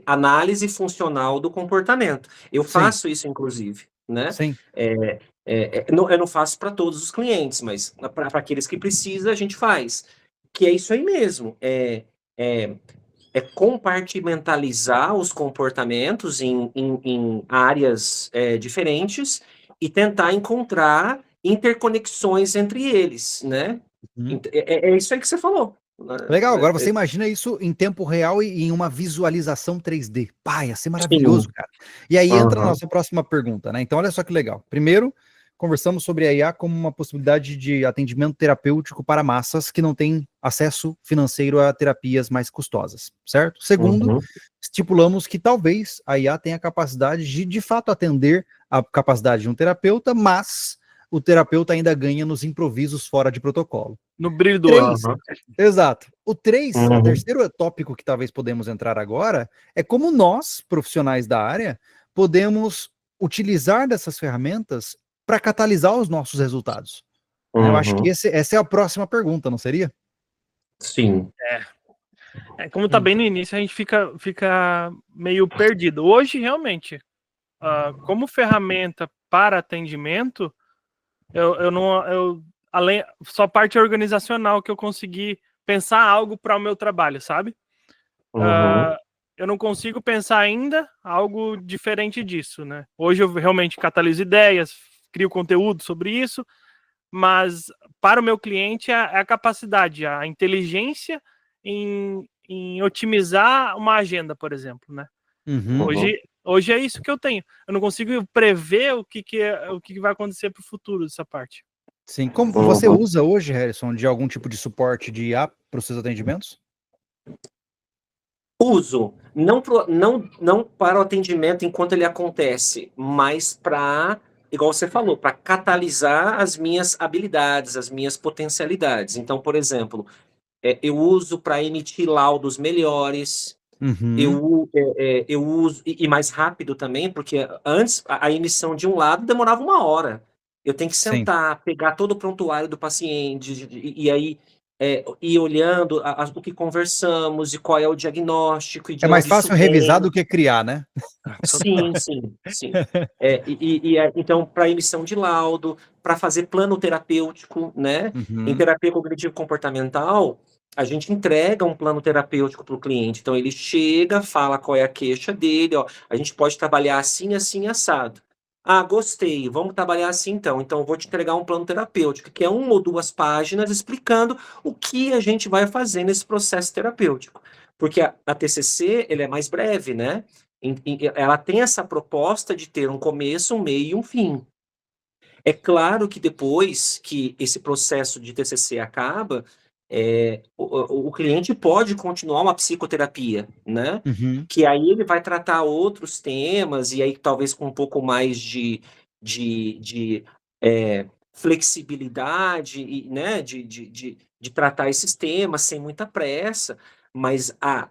análise funcional do comportamento. Eu Sim, faço isso, inclusive, né? sim. Eu não faço para todos os clientes, mas para aqueles que precisam, a gente faz. Que é isso aí mesmo. É, é compartimentalizar os comportamentos em áreas diferentes e tentar encontrar interconexões entre eles, né? Uhum. É isso aí que você falou. Legal, agora É, você imagina isso em tempo real e em uma visualização 3D. Pá, ia ser maravilhoso, sim. cara. E aí entra a Aham. nossa próxima pergunta, né? Então, olha só que legal. Primeiro, conversamos sobre a IA como uma possibilidade de atendimento terapêutico para massas que não têm acesso financeiro a terapias mais custosas, certo? Segundo, Uhum. estipulamos que talvez a IA tenha a capacidade de fato atender a capacidade de um terapeuta, mas o terapeuta ainda ganha nos improvisos fora de protocolo. No brilho do olho. 3, Aham. exato. O Uhum. terceiro tópico que talvez podemos entrar agora é como nós, profissionais da área, podemos utilizar dessas ferramentas para catalisar os nossos resultados. Né? Eu acho que Uhum. essa é a próxima pergunta, não seria? Sim. Como tá Hum. bem no início, a gente fica meio perdido. Hoje, realmente, como ferramenta para atendimento, eu não. Além, só parte organizacional que eu consegui pensar algo para o meu trabalho, sabe? Uhum. Eu não consigo pensar ainda algo diferente disso, né? Hoje eu realmente cataliso ideias, crio conteúdo sobre isso, mas para o meu cliente é a capacidade, a inteligência em otimizar uma agenda, por exemplo, né? Uhum. Uhum. Hoje é isso que eu tenho. Eu não consigo prever o que vai acontecer para o futuro dessa parte. Sim. Como você Uhum. usa hoje, Harrison, de algum tipo de suporte de IA para os seus atendimentos? Uso, não para o atendimento enquanto ele acontece, mas para, igual você falou, para catalisar as minhas habilidades, as minhas potencialidades. Então, por exemplo, eu uso para emitir laudos melhores, Uhum. eu uso, e mais rápido também, porque antes a emissão de um laudo demorava 1 hora. Eu tenho que Sim. sentar, pegar todo o prontuário do paciente, e aí ir olhando o que conversamos, e qual é o diagnóstico, e É de mais onde isso fácil revisar vem. do que criar, né? Total. Sim, sim, sim. Então, para emissão de laudo, para fazer plano terapêutico, né? Em Uhum. terapia cognitivo-comportamental, a gente entrega um plano terapêutico para o cliente. Então, ele chega, fala qual é a queixa dele, ó, a gente pode trabalhar assim, assim, assado. Ah, gostei, vamos trabalhar assim então. Então, eu vou te entregar um plano terapêutico, que é 1 ou 2 páginas explicando o que a gente vai fazer nesse processo terapêutico. Porque a TCC, ele é mais breve, né? Ela tem essa proposta de ter um começo, um meio e um fim. É claro que depois que esse processo de TCC acaba, o cliente pode continuar uma psicoterapia, né? Uhum. Que aí ele vai tratar outros temas, e aí talvez com um pouco mais de flexibilidade, e, né? De tratar esses temas sem muita pressa, mas a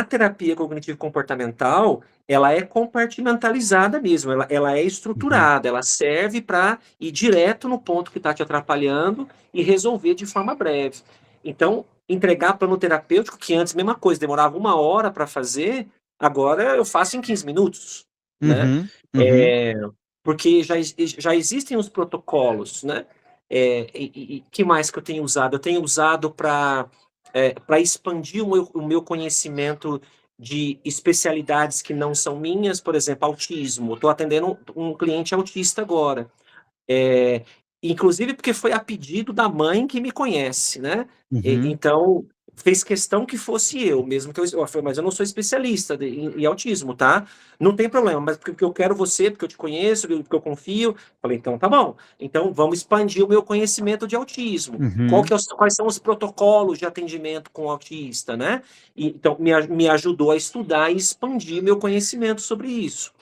terapia cognitivo-comportamental ela é compartimentalizada mesmo, ela é Uhum. estruturada, ela serve para ir direto no ponto que está te atrapalhando e resolver de forma breve. Então, entregar plano terapêutico, que antes, mesma coisa, demorava 1 hora para fazer, agora eu faço em 15 minutos, né? Uhum. Uhum. É, porque já existem os protocolos, né? Que mais que eu tenho usado? Eu tenho usado para expandir o meu conhecimento de especialidades que não são minhas, por exemplo, autismo. Estou atendendo um cliente autista agora. É, inclusive porque foi a pedido da mãe que me conhece, né? Uhum. Então, fez questão que fosse eu, mesmo que eu falei, mas eu não sou especialista em autismo, tá? Não tem problema, mas porque eu quero você, porque eu te conheço, porque eu confio. Falei, então tá bom. Então vamos expandir o meu conhecimento de autismo. Uhum. Quais são os protocolos de atendimento com autista, né? Então me ajudou a estudar e expandir meu conhecimento sobre isso.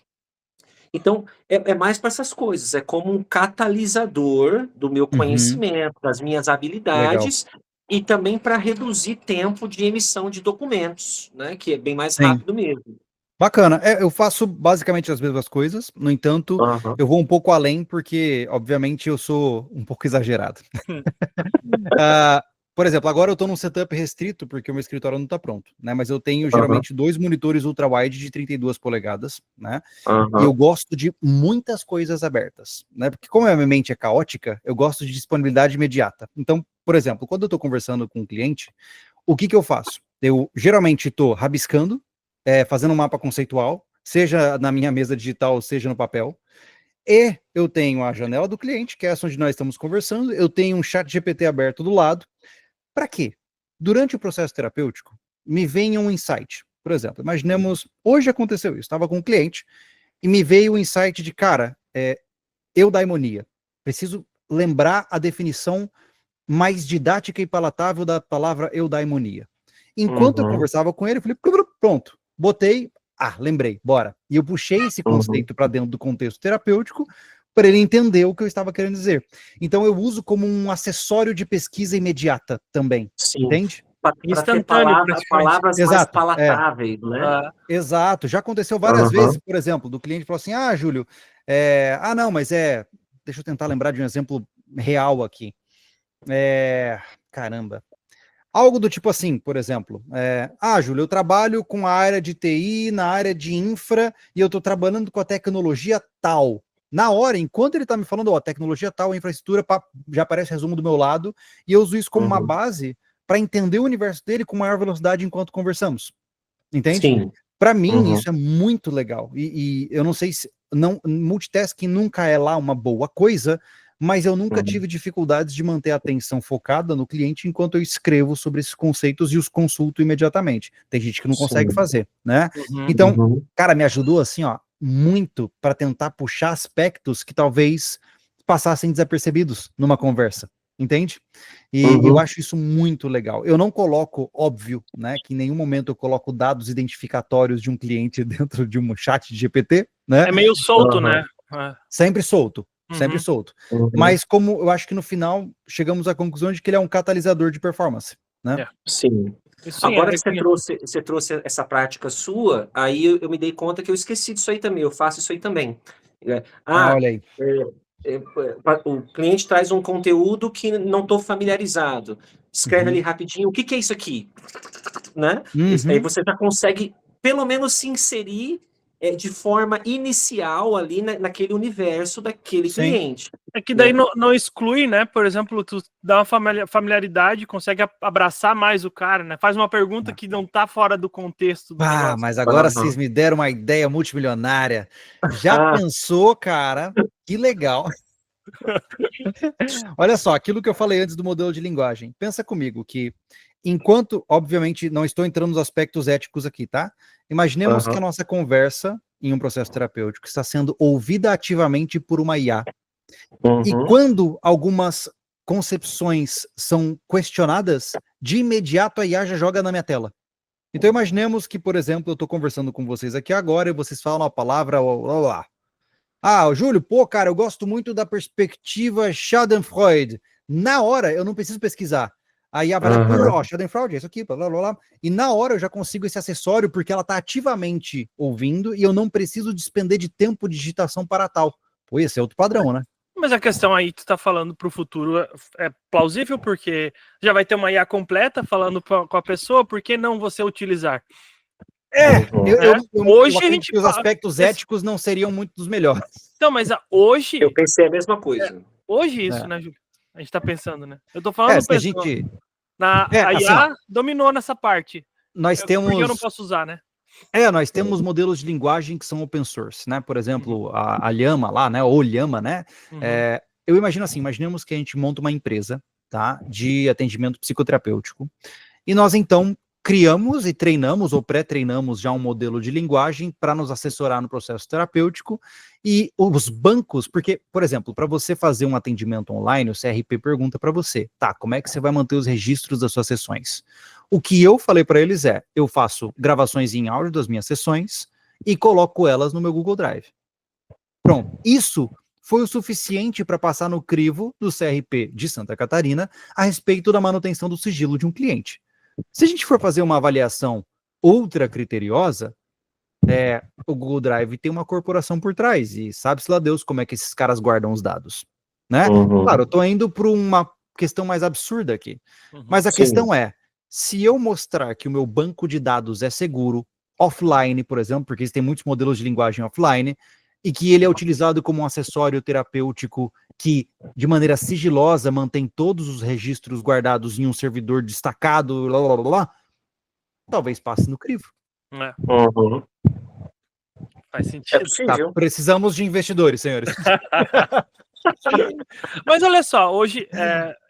Então, é mais para essas coisas, é como um catalisador do meu Uhum. conhecimento, das minhas Legal. habilidades, e também para reduzir tempo de emissão de documentos, né, que é bem mais Sim. rápido mesmo. Bacana. Eu faço basicamente as mesmas coisas, no entanto, Aham. eu vou um pouco além, porque, obviamente, eu sou um pouco exagerado. Hum. Ah, por exemplo, agora eu estou num setup restrito, porque o meu escritório não está pronto, né? Mas eu tenho Aham. geralmente 2 monitores ultra-wide de 32 polegadas, né? E eu Aham. gosto de muitas coisas abertas, né? Porque como a minha mente é caótica, eu gosto de disponibilidade imediata. Então, por exemplo, quando eu estou conversando com um cliente, o que que eu faço? Eu geralmente estou rabiscando, fazendo um mapa conceitual, seja na minha mesa digital, seja no papel, e eu tenho a janela do cliente, que é essa onde nós estamos conversando, eu tenho um chat GPT aberto do lado. Para quê? Durante o processo terapêutico, me vem um insight. Por exemplo, imaginemos, hoje aconteceu isso, estava com um cliente e me veio o insight de, cara, eudaimonia. Preciso lembrar a definição mais didática e palatável da palavra eudaimonia. Enquanto eu Uhum. conversava com ele, eu falei, pronto, botei, lembrei, bora. E eu puxei esse Uhum. conceito para dentro do contexto terapêutico para ele entender o que eu estava querendo dizer. Então eu uso como um acessório de pesquisa imediata também, Sim, entende? para ter Instantâneo, praticamente. palavras mais Exato, palatáveis, né? Ah, exato. Já aconteceu várias vezes, Aham. por exemplo, do cliente falou assim, Júlio, não, mas deixa eu tentar lembrar de um exemplo real aqui. Caramba. Algo do tipo assim, por exemplo, Júlio, eu trabalho com a área de TI, na área de infra, e eu estou trabalhando com a tecnologia tal. Na hora, enquanto ele está me falando, tecnologia tal, infraestrutura, já aparece resumo do meu lado, e eu uso isso como uma Uhum. base para entender o universo dele com maior velocidade enquanto conversamos. Entende? Sim. Para mim, Uhum. isso é muito legal. E eu não sei se. Não, multitasking nunca é lá uma boa coisa, mas eu nunca Uhum. tive dificuldades de manter a atenção focada no cliente enquanto eu escrevo sobre esses conceitos e os consulto imediatamente. Tem gente que não consegue Sim. fazer, né? uhum. Então, Uhum. cara, me ajudou assim, muito para tentar puxar aspectos que talvez passassem desapercebidos numa conversa, entende? E eu Uhum. acho isso muito legal. Eu não coloco, óbvio, né, que em nenhum momento eu coloco dados identificatórios de um cliente dentro de um chat de GPT, né? É meio solto, né? Aham. Ah, Sempre solto, sempre uhum. solto. Uhum. Mas como eu acho que no final chegamos à conclusão de que ele é um catalisador de performance, né? É. Sim. Isso sim, Agora que você trouxe essa prática sua, aí eu me dei conta que eu esqueci disso aí também, eu faço isso aí também. É, ah, Olha aí. o cliente traz um conteúdo que não estou familiarizado. Escreve ali Uhum. rapidinho, o que que é isso aqui? Né? Aí Uhum. você já consegue, pelo menos, se inserir de forma inicial ali naquele universo daquele Sim. cliente. é que daí Né? não exclui, né? Por exemplo, tu dá uma familiaridade, consegue abraçar mais o cara, né? Faz uma pergunta que não tá fora do contexto do negócio. Mas agora vocês Aham. me deram uma ideia multimilionária. Já Ah, pensou, cara? Que legal. Olha só, aquilo que eu falei antes do modelo de linguagem. Pensa comigo que, enquanto, obviamente, não estou entrando nos aspectos éticos aqui, tá? Imaginemos que a aham. nossa conversa em um processo terapêutico está sendo ouvida ativamente por uma IA. E Uhum. quando algumas concepções são questionadas, de imediato a IA já joga na minha tela. Então imaginemos que, por exemplo, eu estou conversando com vocês aqui agora e vocês falam a palavra lá. Júlio, cara, eu gosto muito da perspectiva Schadenfreude. Na hora, eu não preciso pesquisar. Aí ela vai Aham. lá, Schadenfreude, é isso aqui, blá, blá, blá. E na hora eu já consigo esse acessório porque ela está ativamente ouvindo e eu não preciso despender de tempo de digitação para tal. Pô, esse é outro padrão, né? Mas a questão aí que tu tá falando pro futuro é plausível, porque já vai ter uma IA completa falando com a pessoa, por que não você utilizar? Uhum. Eu Hoje a acredito gente. que os aspectos éticos não seriam muito dos melhores. Então, mas Eu hoje. pensei a mesma coisa. Hoje isso, Né? né, Júlio? A gente tá pensando, né? Eu tô falando, Se a pessoal, gente. a Assim, ó, IA dominou nessa parte. nós Por que eu não temos. posso usar, né? Nós temos modelos de linguagem que são open source, né? Por Uhum, exemplo, a Llama lá, né? Ou Llama, né? uhum, Eu imagino assim, imaginemos que a gente monta uma empresa, tá? De atendimento psicoterapêutico. E nós, então, criamos e treinamos ou pré-treinamos já um modelo de linguagem para nos assessorar no processo terapêutico. E os bancos, porque, por exemplo, para você fazer um atendimento online, o CRP pergunta para você, tá, como é que você vai manter os registros das suas sessões? O que eu falei para eles eu faço gravações em áudio das minhas sessões e coloco elas no meu Google Drive. Pronto, isso foi o suficiente para passar no crivo do CRP de Santa Catarina a respeito da manutenção do sigilo de um cliente. Se a gente for fazer uma avaliação ultra criteriosa, o Google Drive tem uma corporação por trás e sabe-se lá Deus como é que esses caras guardam os dados, né? Claro, eu tô indo para uma questão mais absurda aqui, mas a questão é, se eu mostrar que o meu banco de dados é seguro, offline, por exemplo, porque existem muitos modelos de linguagem offline, e que ele é utilizado como um acessório terapêutico que, de maneira sigilosa, mantém todos os registros guardados em um servidor destacado, talvez passe no crivo. Faz sentido. Tá, precisamos de investidores, senhores. Mas olha só, hoje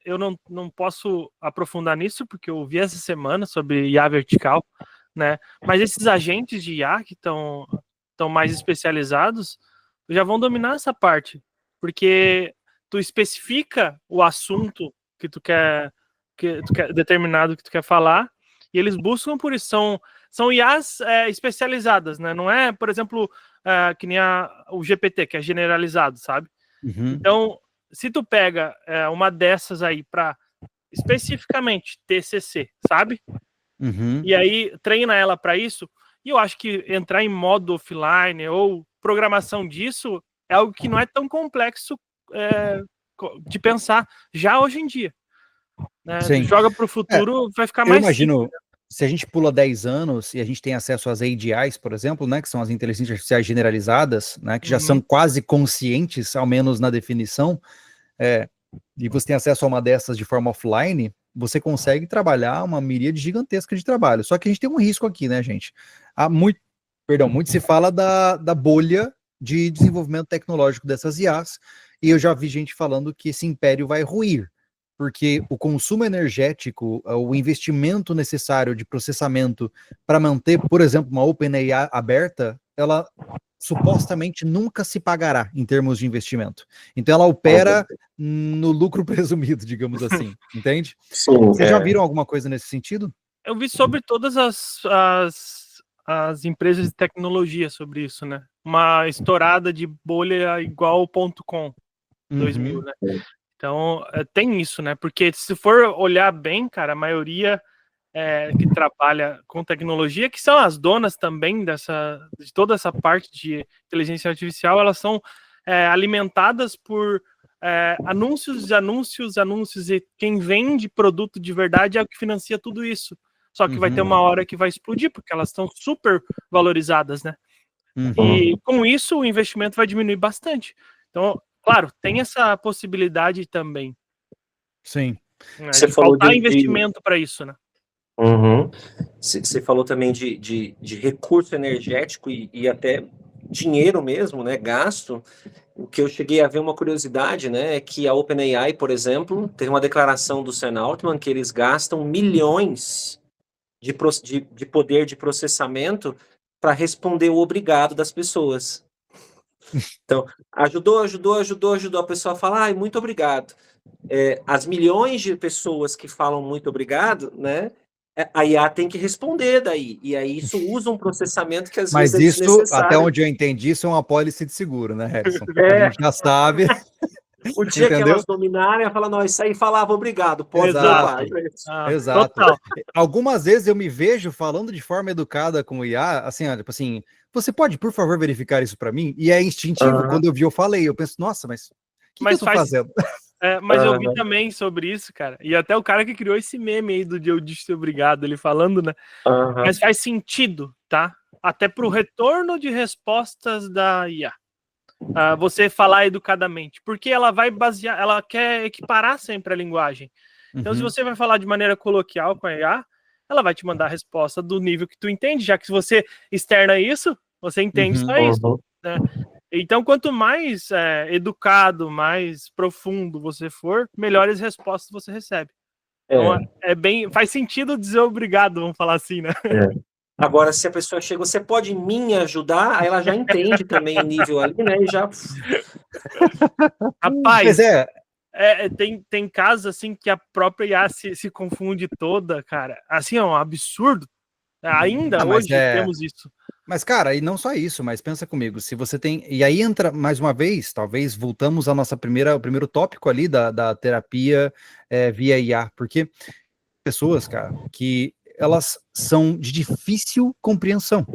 eu não posso aprofundar nisso, porque eu vi essa semana sobre IA vertical, né? Mas esses agentes de IA que estão mais especializados já vão dominar essa parte, porque tu especifica o assunto que tu quer determinado que tu quer falar, e eles buscam por isso. São IAs especializadas, né? Não é, por exemplo, que nem o GPT, que é generalizado, sabe? Então, se tu pega uma dessas aí para especificamente TCC, sabe? E aí treina ela para isso, e eu acho que entrar em modo offline ou programação disso é algo que não é tão complexo de pensar já hoje em dia. Né? Joga para o futuro, vai ficar mais imagino, simples. Se a gente pula 10 anos e a gente tem acesso às AGIs, por exemplo, né, que são as inteligências artificiais generalizadas, né, que já são quase conscientes, ao menos na definição, e você tem acesso a uma dessas de forma offline, você consegue trabalhar uma miríade gigantesca de trabalho. Só que a gente tem um risco aqui, né, gente? Muito se fala da bolha de desenvolvimento tecnológico dessas IAs, e eu já vi gente falando que esse império vai ruir, porque o consumo energético, o investimento necessário de processamento para manter, por exemplo, uma OpenAI aberta, ela supostamente nunca se pagará em termos de investimento. Então ela opera no lucro presumido, digamos assim, entende? Vocês já viram alguma coisa nesse sentido? Eu vi sobre todas as empresas de tecnologia sobre isso, né? Uma estourada de bolha igual .com 2000, né? Então, tem isso, né? Porque se for olhar bem, cara, a maioria que trabalha com tecnologia, que são as donas também de toda essa parte de inteligência artificial, elas são alimentadas por anúncios, e quem vende produto de verdade é o que financia tudo isso. Só que vai ter uma hora que vai explodir, porque elas estão super valorizadas, né? E com isso o investimento vai diminuir bastante. Então, claro, tem essa possibilidade também. Sim. Você falou faltar investimento para isso, né? Você falou também de recurso energético e até dinheiro mesmo, né, gasto. O que eu cheguei a ver, uma curiosidade, né, é que a OpenAI, por exemplo, teve uma declaração do Sam Altman que eles gastam milhões de poder de processamento para responder o obrigado das pessoas. Então, ajudou, a pessoa fala, muito obrigado. As milhões de pessoas que falam muito obrigado, né, a IA tem que responder daí, e aí isso usa um processamento que às vezes é desnecessário. Mas isso, até onde eu entendi, isso é uma apólice de seguro, né, Harrison? A gente já sabe. O dia que elas dominarem, ela fala, não, isso aí falava obrigado, pode Exato. Exato. Total. Algumas vezes eu me vejo falando de forma educada com o IA, assim, tipo assim, você pode, por favor, verificar isso para mim? E é instintivo, quando eu vi, eu falei, eu penso, nossa, mas o que eu tô fazendo? Mas eu vi também sobre isso, cara. E até o cara que criou esse meme aí do dia eu disse obrigado, ele falando, né? Mas faz sentido, tá? Até pro retorno de respostas da IA. Você falar educadamente. Porque ela vai basear, ela quer equiparar sempre a linguagem. Então, se você vai falar de maneira coloquial com a IA, ela vai te mandar a resposta do nível que tu entende, já que se você externa isso, você entende só isso, né? Então, quanto mais educado, mais profundo você for, melhores respostas você recebe. Então, faz sentido dizer obrigado, vamos falar assim, né? Agora, se a pessoa chega, você pode me ajudar, aí ela já entende também o nível ali, né? E já. Rapaz, tem casos assim que a própria IA se confunde toda, cara. Assim, é um absurdo. Ainda hoje temos isso. Mas, cara, e não só isso, mas pensa comigo, se você tem. E aí entra, mais uma vez, talvez voltamos à nossa o primeiro tópico ali da terapia via IA, porque pessoas, cara, que elas são de difícil compreensão.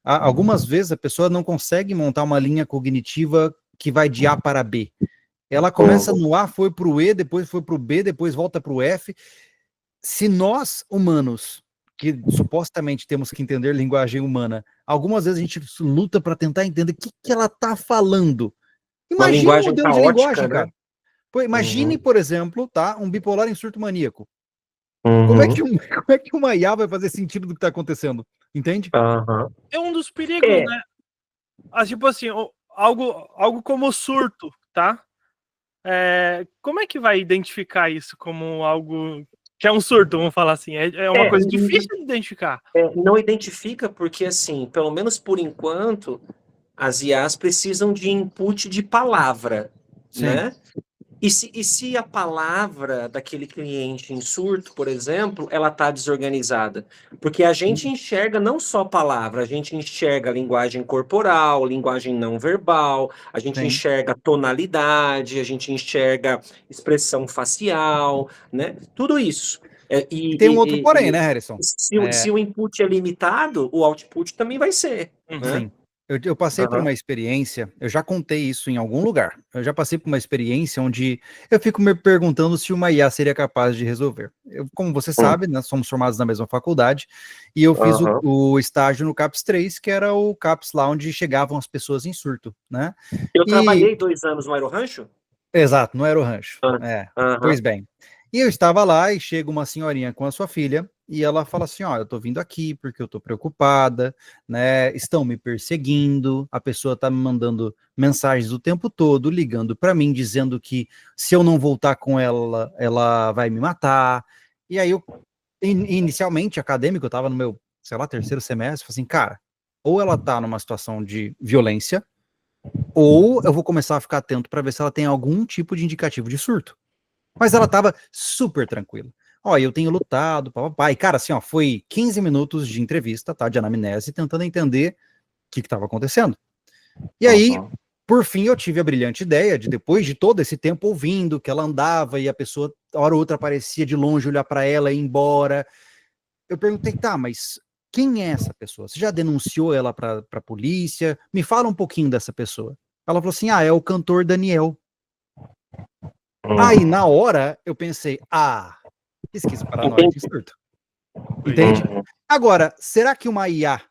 Algumas vezes a pessoa não consegue montar uma linha cognitiva que vai de A para B. Ela começa no A, foi para o E, depois foi para o B, depois volta para o F. Se nós, humanos, que supostamente temos que entender linguagem humana, algumas vezes a gente luta para tentar entender o que ela está falando. Uma Imagina um linguagem modelo de caótica, linguagem, né? cara. Pô, imagine, por exemplo, tá, um bipolar em surto maníaco. Como Uhum. é que uma IA vai fazer sentido do que está acontecendo? Entende? Aham. É um dos perigos, É, né? Tipo assim, algo como surto, tá? Como é que vai identificar isso como algo que é um surto, vamos falar assim? É uma é, coisa difícil de identificar. não identifica porque, assim, pelo menos por enquanto, as IAs precisam de input de palavra, Sim. né? E se a palavra daquele cliente em surto, por exemplo, ela está desorganizada? Porque a gente enxerga não só palavra, a gente enxerga linguagem corporal, linguagem não verbal, a gente Sim. enxerga tonalidade, a gente enxerga expressão facial, né? Tudo isso. É, E tem um outro porém, e né, Harrison? se o input é limitado, o output também vai ser, né? Sim. Eu passei por Aham. uma experiência, eu já contei isso em algum lugar. Eu já passei por uma experiência onde eu fico me perguntando se uma IA seria capaz de resolver. Como você Hum. sabe, nós somos formados na mesma faculdade, e eu fiz Aham. o estágio no CAPS 3, que era o CAPS lá onde chegavam as pessoas em surto, né? Eu E trabalhei 2 anos no Aerorancho. exato, no Aerorancho. Ah, Pois aham. bem. E eu estava lá e chega uma senhorinha com a sua filha e ela fala assim: ó, eu tô vindo aqui porque eu tô preocupada, né? Estão me perseguindo, a pessoa tá me mandando mensagens o tempo todo, ligando para mim, dizendo que se eu não voltar com ela, ela vai me matar. E aí eu, inicialmente, acadêmico, eu tava no meu, sei lá, terceiro semestre, falei assim, cara, ou ela tá numa situação de violência, ou eu vou começar a ficar atento para ver se ela tem algum tipo de indicativo de surto. Mas ela tava super tranquila. Ó, eu tenho lutado, papai. Cara, assim, ó, foi 15 minutos de entrevista, tá, de anamnese, tentando entender o que estava acontecendo. E aí, Aham. por fim, eu tive a brilhante ideia de, depois de todo esse tempo ouvindo que ela andava e a pessoa, hora ou outra, aparecia de longe, olhar para ela e ir embora. Eu perguntei, tá, mas quem é essa pessoa? Você já denunciou ela para a polícia? Me fala um pouquinho dessa pessoa. Ela falou assim: ah, é o cantor Daniel. Aí, na hora, eu pensei, pesquisa paranoica e Entendi. surto. Pois Entende? é. Uhum. Agora, será que uma IA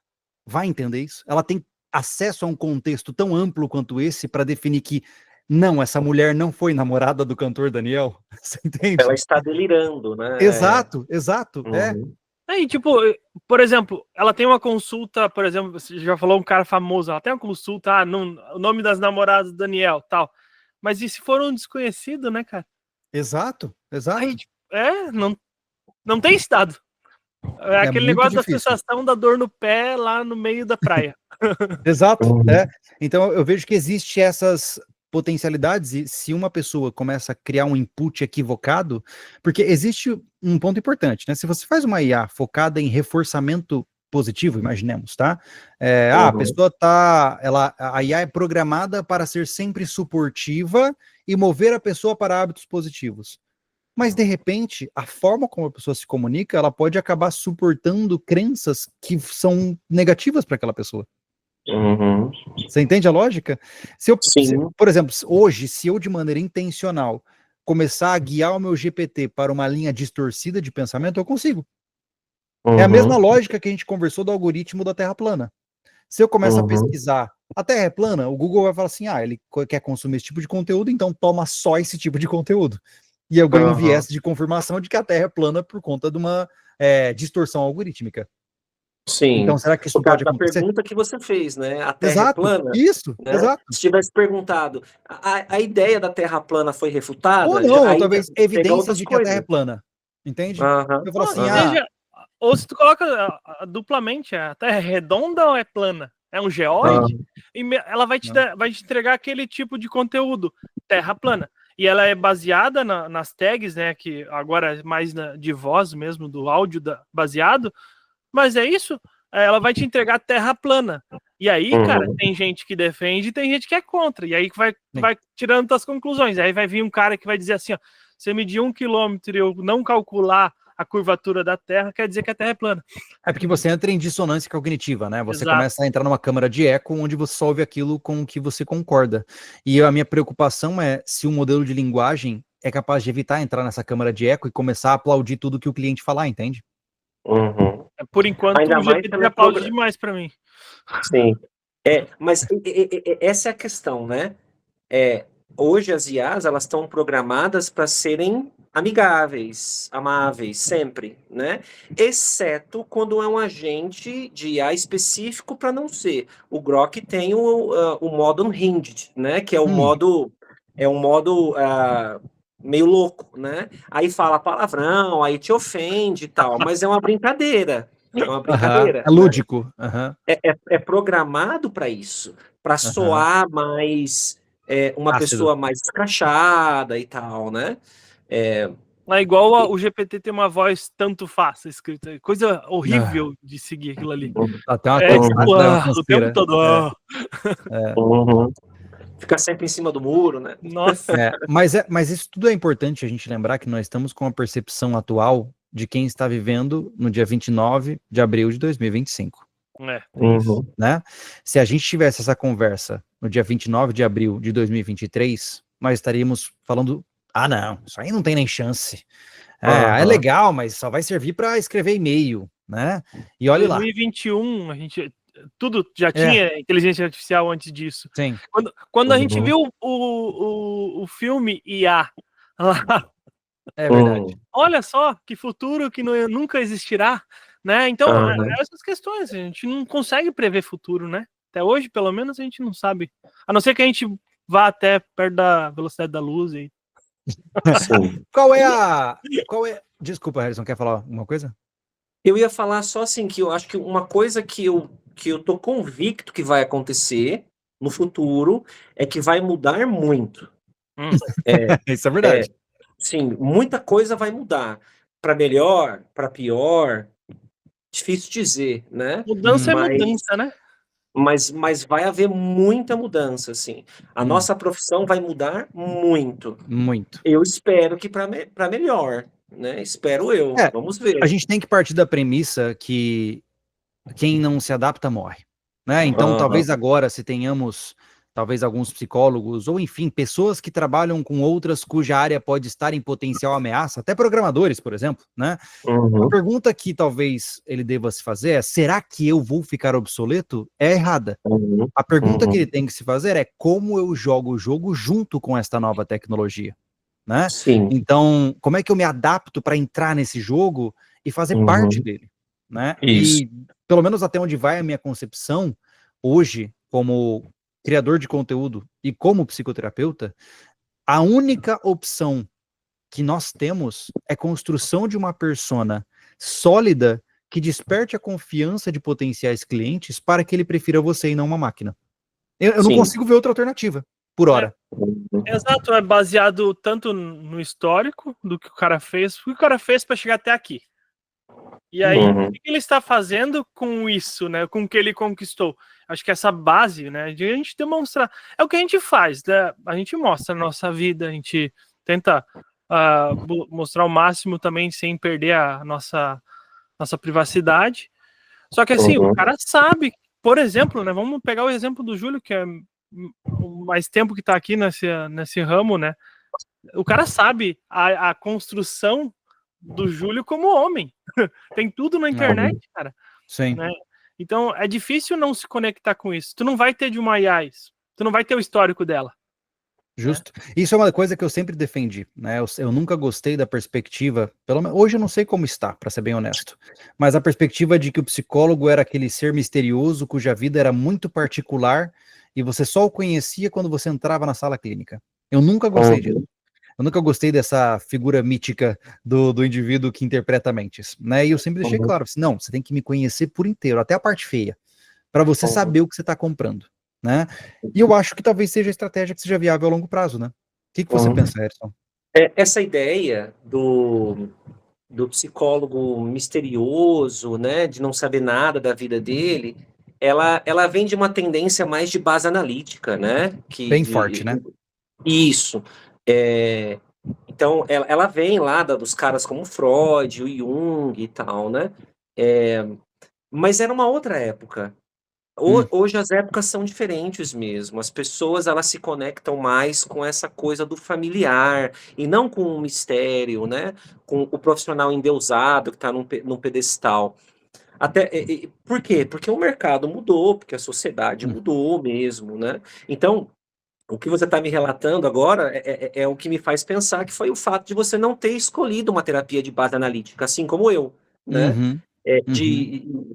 vai entender isso? Ela tem acesso a um contexto tão amplo quanto esse para definir que não, essa mulher não foi namorada do cantor Daniel? Você Ela entende? está delirando, né? Exato, exato. Uhum. Aí, tipo, por exemplo, ela tem uma consulta, por exemplo, você já falou um cara famoso, ela tem uma consulta, o nome das namoradas do Daniel, tal. Mas e se for um desconhecido, né, cara? Exato, Aí, exato. tipo, não tem estado. É É aquele muito negócio da difícil. sensação da dor no pé lá no meio da praia. Exato, Uhum. Então eu vejo que existe essas potencialidades e se uma pessoa começa a criar um input equivocado, porque existe um ponto importante, né? Se você faz uma IA focada em reforçamento positivo, imaginemos, tá? A Uhum. pessoa a IA é programada para ser sempre suportiva e mover a pessoa para hábitos positivos. Mas, de repente, a forma como a pessoa se comunica, ela pode acabar suportando crenças que são negativas para aquela pessoa. Uhum. Você entende a lógica? Sim. Por exemplo, hoje, se eu de maneira intencional começar a guiar o meu GPT para uma linha distorcida de pensamento, eu consigo. É a mesma Uhum. lógica que a gente conversou do algoritmo da Terra plana. Se eu começo a Uhum. pesquisar a Terra é plana, o Google vai falar assim: ele quer consumir esse tipo de conteúdo, então toma só esse tipo de conteúdo. E eu ganho um Uhum. viés de confirmação de que a Terra é plana por conta de uma distorção algoritmica. Então, Sim. será que isso Por causa pode da acontecer? pergunta que você fez, né? A Terra é Exato, plana, isso, né? exato. Se tivesse perguntado, a ideia da Terra plana foi Ou refutada, não, ou aí talvez pega evidências outras de que a Terra é coisas. plana. Entende? Aham. Eu falo assim, E Aham. veja, ou se tu coloca duplamente, a Terra é redonda ou é plana? É um geóide? Aham. Ela vai não. vai te entregar aquele tipo de conteúdo, Terra plana. E ela é baseada nas tags, né? Que agora é mais de voz mesmo, do áudio baseado. Mas é isso. ela vai te entregar terra plana. E aí, cara, Uhum. tem gente que defende e tem gente que é contra. E aí vai tirando tuas conclusões. Aí vai vir um cara que vai dizer assim, ó, você medir 1 quilômetro e eu não calcular a curvatura da Terra, quer dizer que a Terra é plana. É porque você entra em dissonância cognitiva, né? Você Exato. começa a entrar numa câmara de eco onde você só ouve aquilo com o que você concorda. E a minha preocupação é se o modelo de linguagem é capaz de evitar entrar nessa câmara de eco e começar a aplaudir tudo que o cliente falar, entende? Uhum. Por enquanto, Ainda o mais GPT pela aplaude demais para mim. Sim. Mas essa é a questão, né? Hoje as IAs, elas estão programadas para serem amigáveis, amáveis, sempre, né? Exceto quando é um agente de IA específico para não ser. O Grok tem o modo unhinged, né? Que é um modo meio louco, né? Aí fala palavrão, aí te ofende e tal, mas é uma brincadeira. É uma brincadeira, É né? lúdico. É programado para isso, para soar mais uma Ácido. pessoa mais escrachada e tal, né? É igual o GPT tem uma voz tanto fácil escrita. Coisa horrível de seguir aquilo ali. Até uma Tipo, o tempo todo. Uhum. Fica sempre em cima do muro, né? Nossa. Mas isso tudo é importante a gente lembrar que nós estamos com a percepção atual de quem está vivendo no dia 29 de abril de 2025. Tem isso. Né? Se a gente tivesse essa conversa no dia 29 de abril de 2023, nós estaríamos falando, não, isso aí não tem nem chance. É legal, mas só vai servir para escrever e-mail, né? E olha lá. 2021, a gente tudo já tinha inteligência artificial antes disso. Sim. Quando a gente viu o filme IA lá, é verdade. Olha só que futuro que nunca existirá, né? Então, essas questões, a gente não consegue prever futuro, né? Até hoje, pelo menos, a gente não sabe. A não ser que a gente vá até perto da velocidade da luz. Sim. Qual é... Desculpa, Harrison, quer falar alguma coisa? Eu ia falar só assim, que eu acho que uma coisa que eu tô convicto que vai acontecer no futuro é que vai mudar muito. Isso é verdade. Sim, muita coisa vai mudar. Para melhor, para pior, difícil dizer, né? Mudança é mudança, né? Mas vai haver muita mudança, assim. A nossa profissão vai mudar muito. Muito. Eu espero que para melhor, né? Espero eu. Vamos ver. A gente tem que partir da premissa que quem não se adapta morre, né? Então, talvez agora, se tenhamos talvez alguns psicólogos, ou enfim, pessoas que trabalham com outras cuja área pode estar em potencial ameaça, até programadores, por exemplo, né? A pergunta que talvez ele deva se fazer é, será que eu vou ficar obsoleto? É errada. A pergunta que ele tem que se fazer é como eu jogo o jogo junto com esta nova tecnologia, né? Sim. Então, como é que eu me adapto para entrar nesse jogo e fazer parte dele, né? Isso. E, pelo menos até onde vai a minha concepção, hoje, como criador de conteúdo e como psicoterapeuta, a única opção que nós temos é construção de uma persona sólida que desperte a confiança de potenciais clientes para que ele prefira você e não uma máquina. Eu não consigo ver outra alternativa, por hora. Exato, é baseado tanto no histórico do que o cara fez, o que o cara fez para chegar até aqui. E aí, o que ele está fazendo com isso, né? Com o que ele conquistou? Acho que essa base, né? De a gente demonstrar. É o que a gente faz, né? A gente mostra a nossa vida, a gente tenta mostrar o máximo também sem perder a nossa privacidade. Só que assim, o cara sabe, por exemplo, né? Vamos pegar o exemplo do Júlio, que é o mais tempo que está aqui nesse ramo, né? O cara sabe a construção do Júlio como homem. Tem tudo na internet, cara. Sim. Né? Então, é difícil não se conectar com isso. Tu não vai ter de uma IA isso. Tu não vai ter o histórico dela. Justo. Isso é uma coisa que eu sempre defendi, né? Eu nunca gostei da perspectiva, pelo menos hoje eu não sei como está, para ser bem honesto, mas a perspectiva de que o psicólogo era aquele ser misterioso cuja vida era muito particular e você só o conhecia quando você entrava na sala clínica. Eu nunca gostei disso. Eu nunca gostei dessa figura mítica do indivíduo que interpreta mentes, né? E eu sempre deixei claro, assim, não, você tem que me conhecer por inteiro, até a parte feia, para você saber o que você está comprando, né? E eu acho que talvez seja a estratégia que seja viável a longo prazo, né? O que você pensa, Harrison? Essa ideia do psicólogo misterioso, né, de não saber nada da vida dele, ela vem de uma tendência mais de base analítica, né? Bem forte, né? Isso. É, então, ela vem lá dos caras como Freud, o Jung e tal, né? Mas era uma outra época. Hoje as épocas são diferentes mesmo. As pessoas elas se conectam mais com essa coisa do familiar e não com o mistério, né? Com o profissional endeusado que está num pedestal. Por quê? Porque o mercado mudou, porque a sociedade Hum. mudou mesmo, né? Então, o que você está me relatando agora é o que me faz pensar que foi o fato de você não ter escolhido uma terapia de base analítica, assim como eu, né? Uhum. É, Uhum.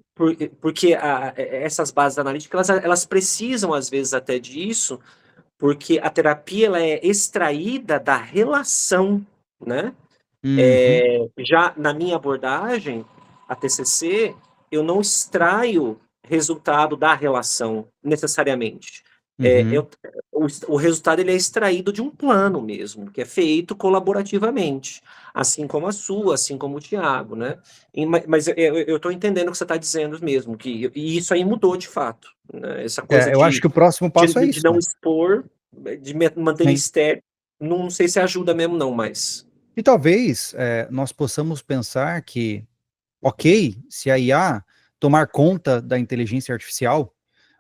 porque essas bases analíticas elas precisam às vezes até disso, porque a terapia ela é extraída da relação, né? Uhum. Já na minha abordagem, a TCC, eu não extraio resultado da relação necessariamente. É, Uhum. eu, o resultado ele é extraído de um plano mesmo, que é feito colaborativamente, assim como a sua, assim como o Tiago, né? Mas eu estou entendendo o que você está dizendo mesmo, e isso aí mudou de fato, né? Essa coisa Eu acho que o próximo passo é de isso, não né? expor, de manter Sim. mistério, não sei se ajuda mesmo não, mas... E talvez nós possamos pensar que, ok, se a IA tomar conta da inteligência artificial,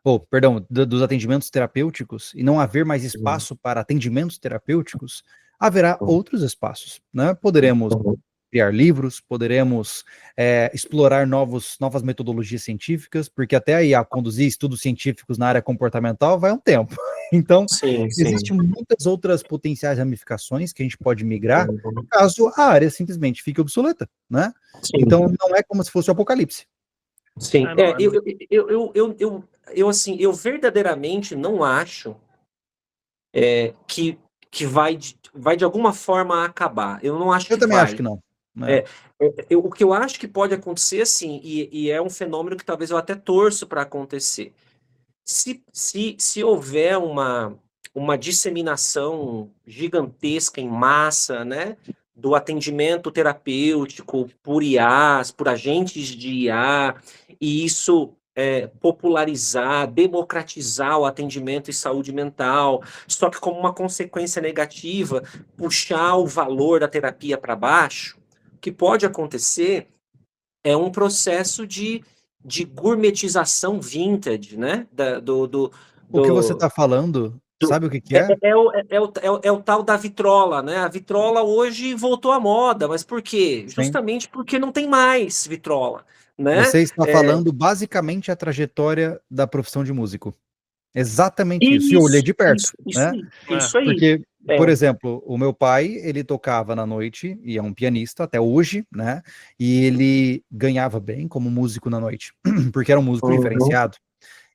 ou, perdão, dos atendimentos terapêuticos, e não haver mais espaço para atendimentos terapêuticos, haverá outros espaços, né? Poderemos Uhum. criar livros, poderemos explorar novas metodologias científicas, porque até a IA conduzir estudos científicos na área comportamental vai um tempo. Então, Sim, sim. existem muitas outras potenciais ramificações que a gente pode migrar, Uhum. caso a área simplesmente fique obsoleta, né? Sim, Então, não é como se fosse o apocalipse. sim. É, não, é, Eu verdadeiramente não acho que, vai de alguma forma acabar. Eu não acho Eu que também acho vai. que não, né? É, o que eu acho que pode acontecer, assim, e é um fenômeno que talvez eu até torço para acontecer. Se houver uma disseminação gigantesca em massa, né, do atendimento terapêutico por IAs, por agentes de IA, e isso popularizar, democratizar o atendimento em saúde mental, só que como uma consequência negativa, puxar o valor da terapia para baixo, o que pode acontecer é um processo de gourmetização vintage, né? O que você Do, está falando, do- sabe o que que é? é o tal da vitrola, né? A vitrola hoje voltou à moda, mas por quê? Sim. Justamente porque não tem mais vitrola, né? Você está falando basicamente a trajetória da profissão de músico. Exatamente isso. E eu olhei de perto, né? é. Isso aí. Porque, É. por exemplo, o meu pai, ele tocava na noite, e é um pianista até hoje, né? E ele ganhava bem como músico na noite, porque era um músico Uhum, diferenciado.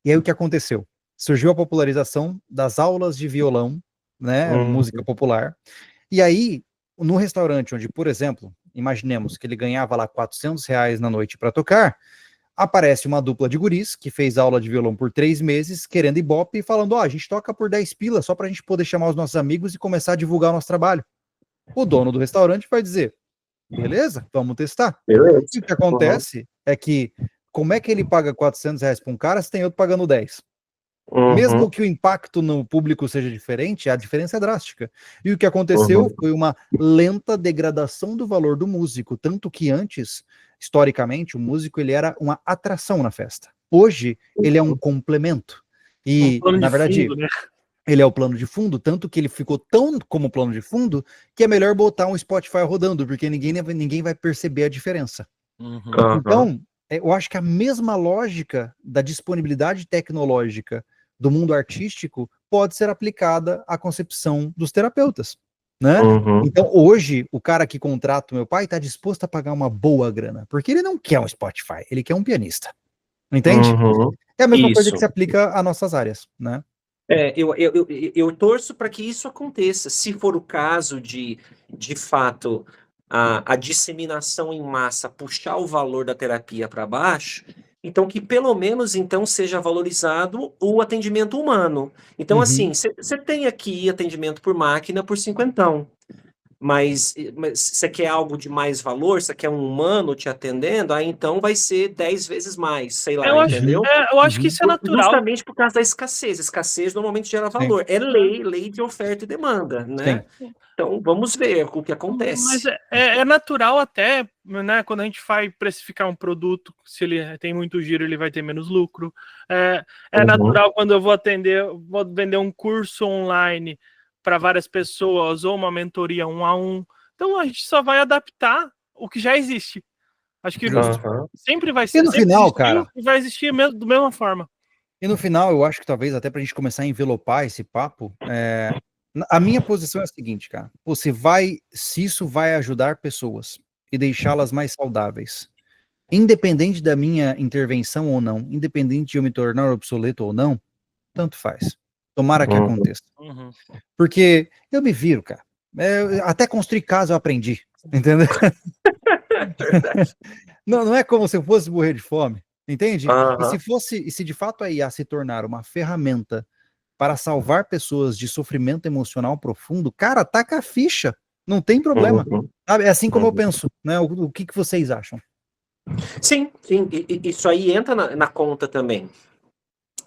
E aí o que aconteceu? Surgiu a popularização das aulas de violão, né? Música uhum, popular. E aí, no restaurante onde, por exemplo, imaginemos que ele ganhava lá R$ 400 na noite para tocar, aparece uma dupla de guris que fez aula de violão por 3 meses, querendo ibope e falando, a gente toca por 10 pila só pra gente poder chamar os nossos amigos e começar a divulgar o nosso trabalho. O dono do restaurante vai dizer, beleza, vamos testar. E beleza. o que Uhum, acontece é que, como é que ele paga R$ 400 para um cara se tem outro pagando 10? Mesmo uhum, que o impacto no público seja diferente, a diferença é drástica. E o que aconteceu uhum, foi uma lenta degradação do valor do músico, tanto que antes, historicamente, o músico ele era uma atração na festa. Hoje, ele é um complemento. Um E, plano na de verdade, fundo, né? ele é o plano de fundo, tanto que ele ficou tão como plano de fundo que é melhor botar um Spotify rodando, porque ninguém vai perceber a diferença. Uhum. uhum, Então, eu acho que a mesma lógica da disponibilidade tecnológica do mundo artístico pode ser aplicada à concepção dos terapeutas, né? uhum, Então, hoje, o cara que contrata o meu pai está disposto a pagar uma boa grana, porque ele não quer um Spotify, ele quer um pianista, entende? uhum. É a mesma coisa que se Isso. aplica a nossas áreas, né? Eu torço para que isso aconteça. Se for o caso de fato, a disseminação em massa puxar o valor da terapia para baixo, então que pelo menos então seja valorizado o atendimento humano. Então, assim, Uhum, você tem aqui atendimento por máquina por cinquentão. mas você quer algo de mais valor, você quer um humano te atendendo, aí então vai ser 10 vezes mais, sei lá, entendeu? Eu acho que isso é natural. Justamente por causa da escassez. Escassez normalmente gera valor. É lei de oferta e demanda, né? Sim. Então, vamos ver o que Mas acontece. é natural até, né? Quando a gente vai precificar um produto, se ele tem muito giro, ele vai ter menos lucro. É natural quando eu vou vender um curso online para várias pessoas ou uma mentoria 1-a-1. Então a gente só vai adaptar o que já existe. Acho que sempre vai ser. E no final, cara, e vai existir da mesma forma. E no final, eu acho que talvez até pra gente começar a envelopar esse papo, a minha posição é a seguinte, cara. Se isso vai ajudar pessoas e deixá-las mais saudáveis, independente da minha intervenção ou não, independente de eu me tornar obsoleto ou não, tanto faz. Tomara que aconteça. Porque eu me viro, cara. Até construir casa eu aprendi, entendeu? Não é como se eu fosse morrer de fome. Entende? E se de fato a IA se tornar uma ferramenta para salvar pessoas de sofrimento emocional profundo, cara, taca a ficha, não tem problema. Sabe? É assim como eu penso, né? O que vocês acham? Sim. Isso aí entra na conta também.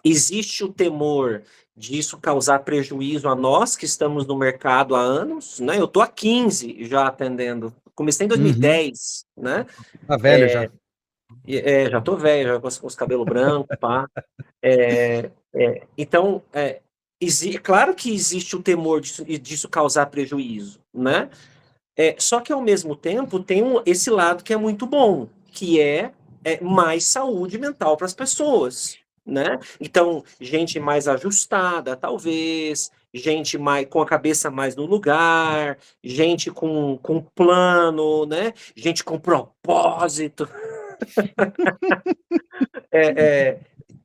Existe o temor disso causar prejuízo a nós que estamos no mercado há anos, né? Eu tô há 15 já atendendo. Comecei em 2010, né? Tá velho já. Já tô velho, já com os cabelos brancos, pá. Então, claro que existe o temor disso causar prejuízo, né? Só que, ao mesmo tempo, tem esse lado que é muito bom, que é mais saúde mental para as pessoas, né? Então, gente mais ajustada, talvez, gente mais com a cabeça mais no lugar, gente com plano, né? Gente com propósito.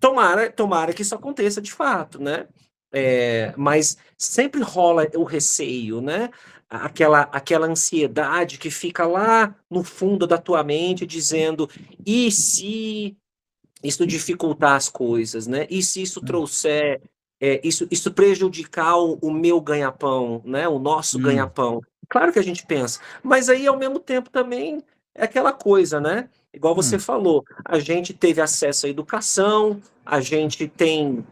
Tomara que isso aconteça de fato, né? Mas sempre rola o receio, né? Aquela ansiedade que fica lá no fundo da tua mente dizendo: e se isso dificultar as coisas, né? E se isso trouxer, isso prejudicar o meu ganha-pão, né? O nosso ganha-pão? Claro que a gente pensa, mas aí ao mesmo tempo também é aquela coisa, né? Igual você falou, a gente teve acesso à educação, a gente tem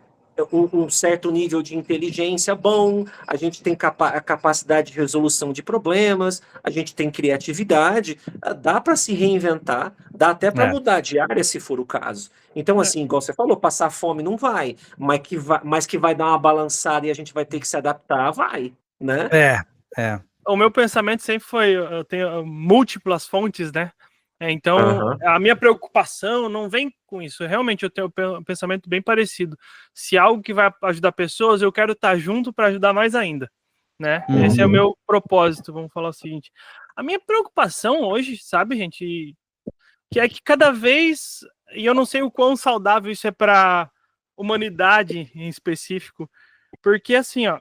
um certo nível de inteligência bom, a gente tem a capacidade de resolução de problemas, a gente tem criatividade, dá para se reinventar, dá até para mudar de área se for o caso. Então, assim, igual você falou, passar fome não vai, mas que vai dar uma balançada e a gente vai ter que se adaptar, vai, né? O meu pensamento sempre foi, eu tenho múltiplas fontes, né? Então, a minha preocupação não vem com isso. Realmente, eu tenho um pensamento bem parecido. Se algo que vai ajudar pessoas, eu quero estar junto para ajudar mais ainda, né? Esse é o meu propósito, vamos falar o seguinte. A minha preocupação hoje, sabe, gente, que é que cada vez, e eu não sei o quão saudável isso é para humanidade em específico, porque assim, ó,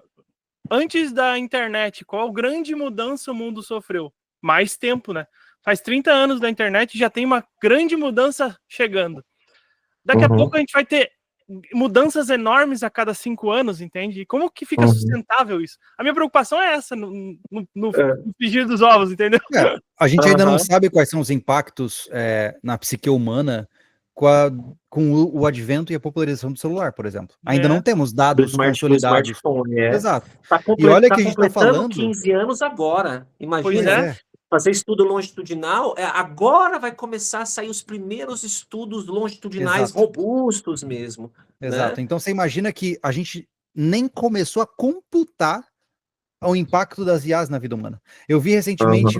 antes da internet, qual grande mudança o mundo sofreu? Mais tempo, né? Faz 30 anos da internet e já tem uma grande mudança chegando. Daqui a pouco a gente vai ter mudanças enormes a cada 5 anos, entende? E como que fica sustentável isso? A minha preocupação é essa, no frigir dos ovos, entendeu? A gente ainda não sabe quais são os impactos na psique humana com o advento e a popularização do celular, por exemplo. Ainda não temos dados consolidados. Exato. E olha que a gente está falando 15 anos agora, imagina. Fazer estudo longitudinal, agora vai começar a sair os primeiros estudos longitudinais robustos mesmo. Exato. Né? Então você imagina que a gente nem começou a computar o impacto das IAs na vida humana. Eu vi recentemente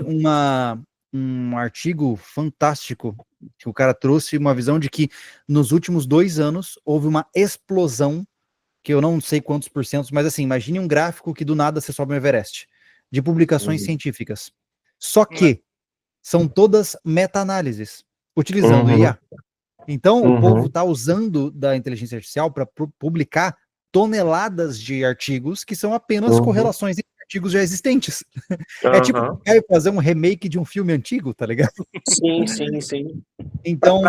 um artigo fantástico que o cara trouxe uma visão de que nos últimos 2 anos houve uma explosão, que eu não sei quantos porcentos, mas assim, imagine um gráfico que do nada você sobe no Everest, de publicações científicas. Só que são todas meta-análises, utilizando IA. Então, o povo está usando da inteligência artificial para publicar toneladas de artigos que são apenas correlações entre artigos já existentes. É tipo fazer um remake de um filme antigo, tá ligado? Sim. Então,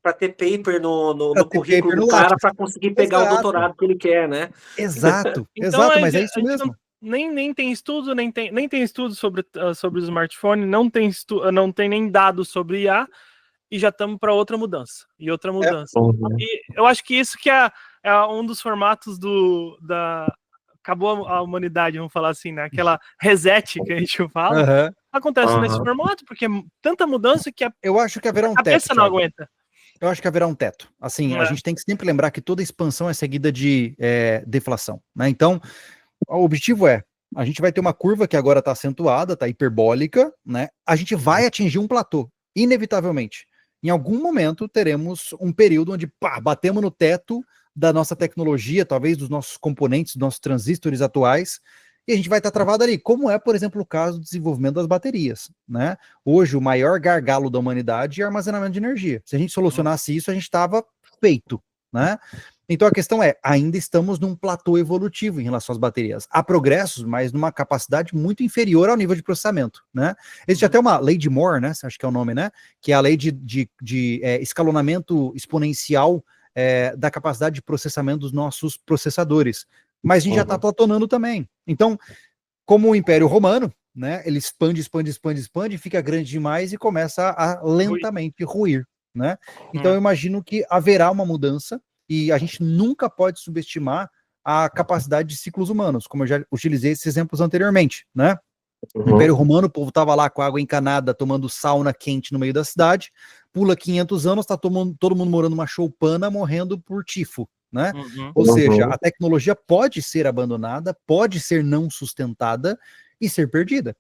para ter paper no currículo do cara para conseguir pegar o doutorado que ele quer, né? Exato, Então, mas é isso mesmo. nem tem estudo, nem tem estudo sobre o smartphone, não tem nem dados sobre IA, e já estamos para outra mudança, e outra mudança. E eu acho que isso que é um dos formatos acabou a humanidade, vamos falar assim, né? Aquela reset que a gente fala, acontece nesse formato, porque é tanta mudança que eu acho que haverá um cabeça teto, não aguenta. Eu acho que haverá um teto. Assim, a gente tem que sempre lembrar que toda expansão é seguida de deflação, né? Então, o objetivo a gente vai ter uma curva que agora está acentuada, está hiperbólica, né? A gente vai atingir um platô, inevitavelmente. Em algum momento teremos um período onde batemos no teto da nossa tecnologia, talvez dos nossos componentes, dos nossos transistores atuais, e a gente vai estar travado ali, como é, por exemplo, o caso do desenvolvimento das baterias, né? Hoje, o maior gargalo da humanidade é armazenamento de energia. Se a gente solucionasse isso, a gente estava feito, né? Então a questão ainda estamos num platô evolutivo em relação às baterias. Há progressos, mas numa capacidade muito inferior ao nível de processamento, né? Existe até uma lei de Moore, né? Acho que é o nome, né? Que é a lei de escalonamento exponencial da capacidade de processamento dos nossos processadores. Mas a gente já está platonando também. Então, como o Império Romano, né? Ele expande, fica grande demais e começa a lentamente ruir, né? Então eu imagino que haverá uma mudança, e a gente nunca pode subestimar a capacidade de ciclos humanos, como eu já utilizei esses exemplos anteriormente, né? No Império Romano, o povo estava lá com água encanada, tomando sauna quente no meio da cidade, pula 500 anos, está todo mundo morando numa choupana, morrendo por tifo, né? Ou seja, a tecnologia pode ser abandonada, pode ser não sustentada e ser perdida.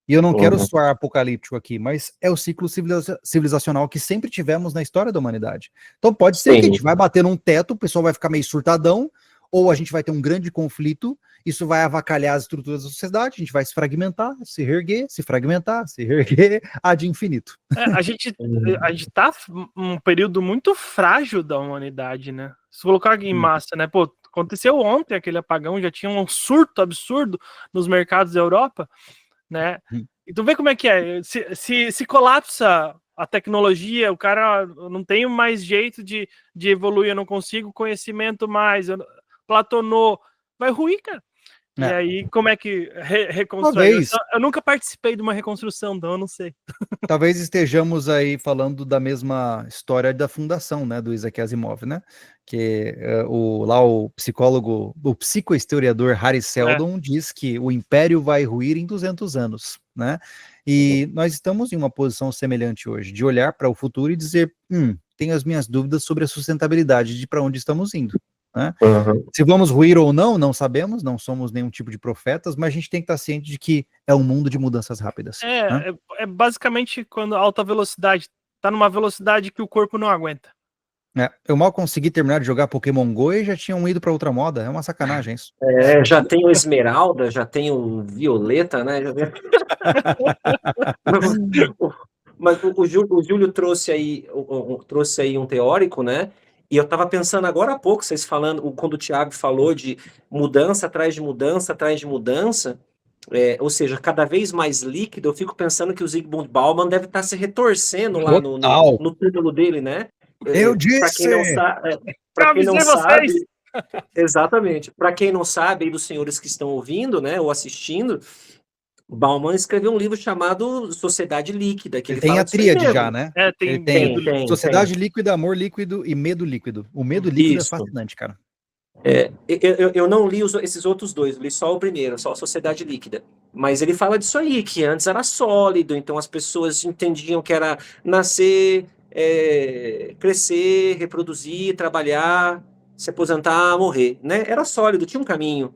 E eu não quero soar apocalíptico aqui, mas é o ciclo civilizacional que sempre tivemos na história da humanidade. Então pode ser que a gente vai bater num teto, o pessoal vai ficar meio surtadão, ou a gente vai ter um grande conflito, isso vai avacalhar as estruturas da sociedade, a gente vai se fragmentar, se reerguer, se fragmentar, se reerguer, ad infinito. A gente tá num período muito frágil da humanidade, né? Se colocar em massa, né? Pô, aconteceu ontem aquele apagão, já tinha um surto absurdo nos mercados da Europa, né? E tu vê como é que é, se colapsa a tecnologia, o cara não tem mais jeito de evoluir, eu não consigo conhecimento mais, platonou, vai ruir, cara. E aí, como é que reconstrói? Eu nunca participei de uma reconstrução, então eu não sei. Talvez estejamos aí falando da mesma história da fundação, né, do Isaac Asimov, né? Que o psicólogo, o psicohistoriador Harry Seldon diz que o império vai ruir em 200 anos, né? E nós estamos em uma posição semelhante hoje, de olhar para o futuro e dizer, tenho as minhas dúvidas sobre a sustentabilidade de para onde estamos indo. Né? Se vamos ruir ou não, não sabemos, não somos nenhum tipo de profetas, mas a gente tem que estar ciente de que é um mundo de mudanças rápidas. Né? É basicamente quando a alta velocidade está numa velocidade que o corpo não aguenta. Eu mal consegui terminar de jogar Pokémon Go e já tinham ido para outra moda, é uma sacanagem isso. Já tem o Esmeralda, já tem o Violeta, né? Mas o Júlio trouxe aí um teórico, né? E eu estava pensando agora há pouco, vocês falando, quando o Thiago falou de mudança atrás de mudança, atrás de mudança, ou seja, cada vez mais líquido, eu fico pensando que o Zygmunt Bauman deve estar se retorcendo lá no túmulo dele, né? Eu disse! Para quem não sabe, exatamente. Para quem não sabe, aí dos senhores que estão ouvindo, né, ou assistindo, Bauman escreveu um livro chamado Sociedade Líquida. Que ele tem a tríade já, né? Tem. Sociedade líquida, amor líquido e medo líquido. O medo líquido é fascinante, cara. Eu não li esses outros dois, li só o primeiro, só a Sociedade Líquida. Mas ele fala disso aí, que antes era sólido, então as pessoas entendiam que era nascer, crescer, reproduzir, trabalhar, se aposentar, morrer, né? Era sólido, tinha um caminho.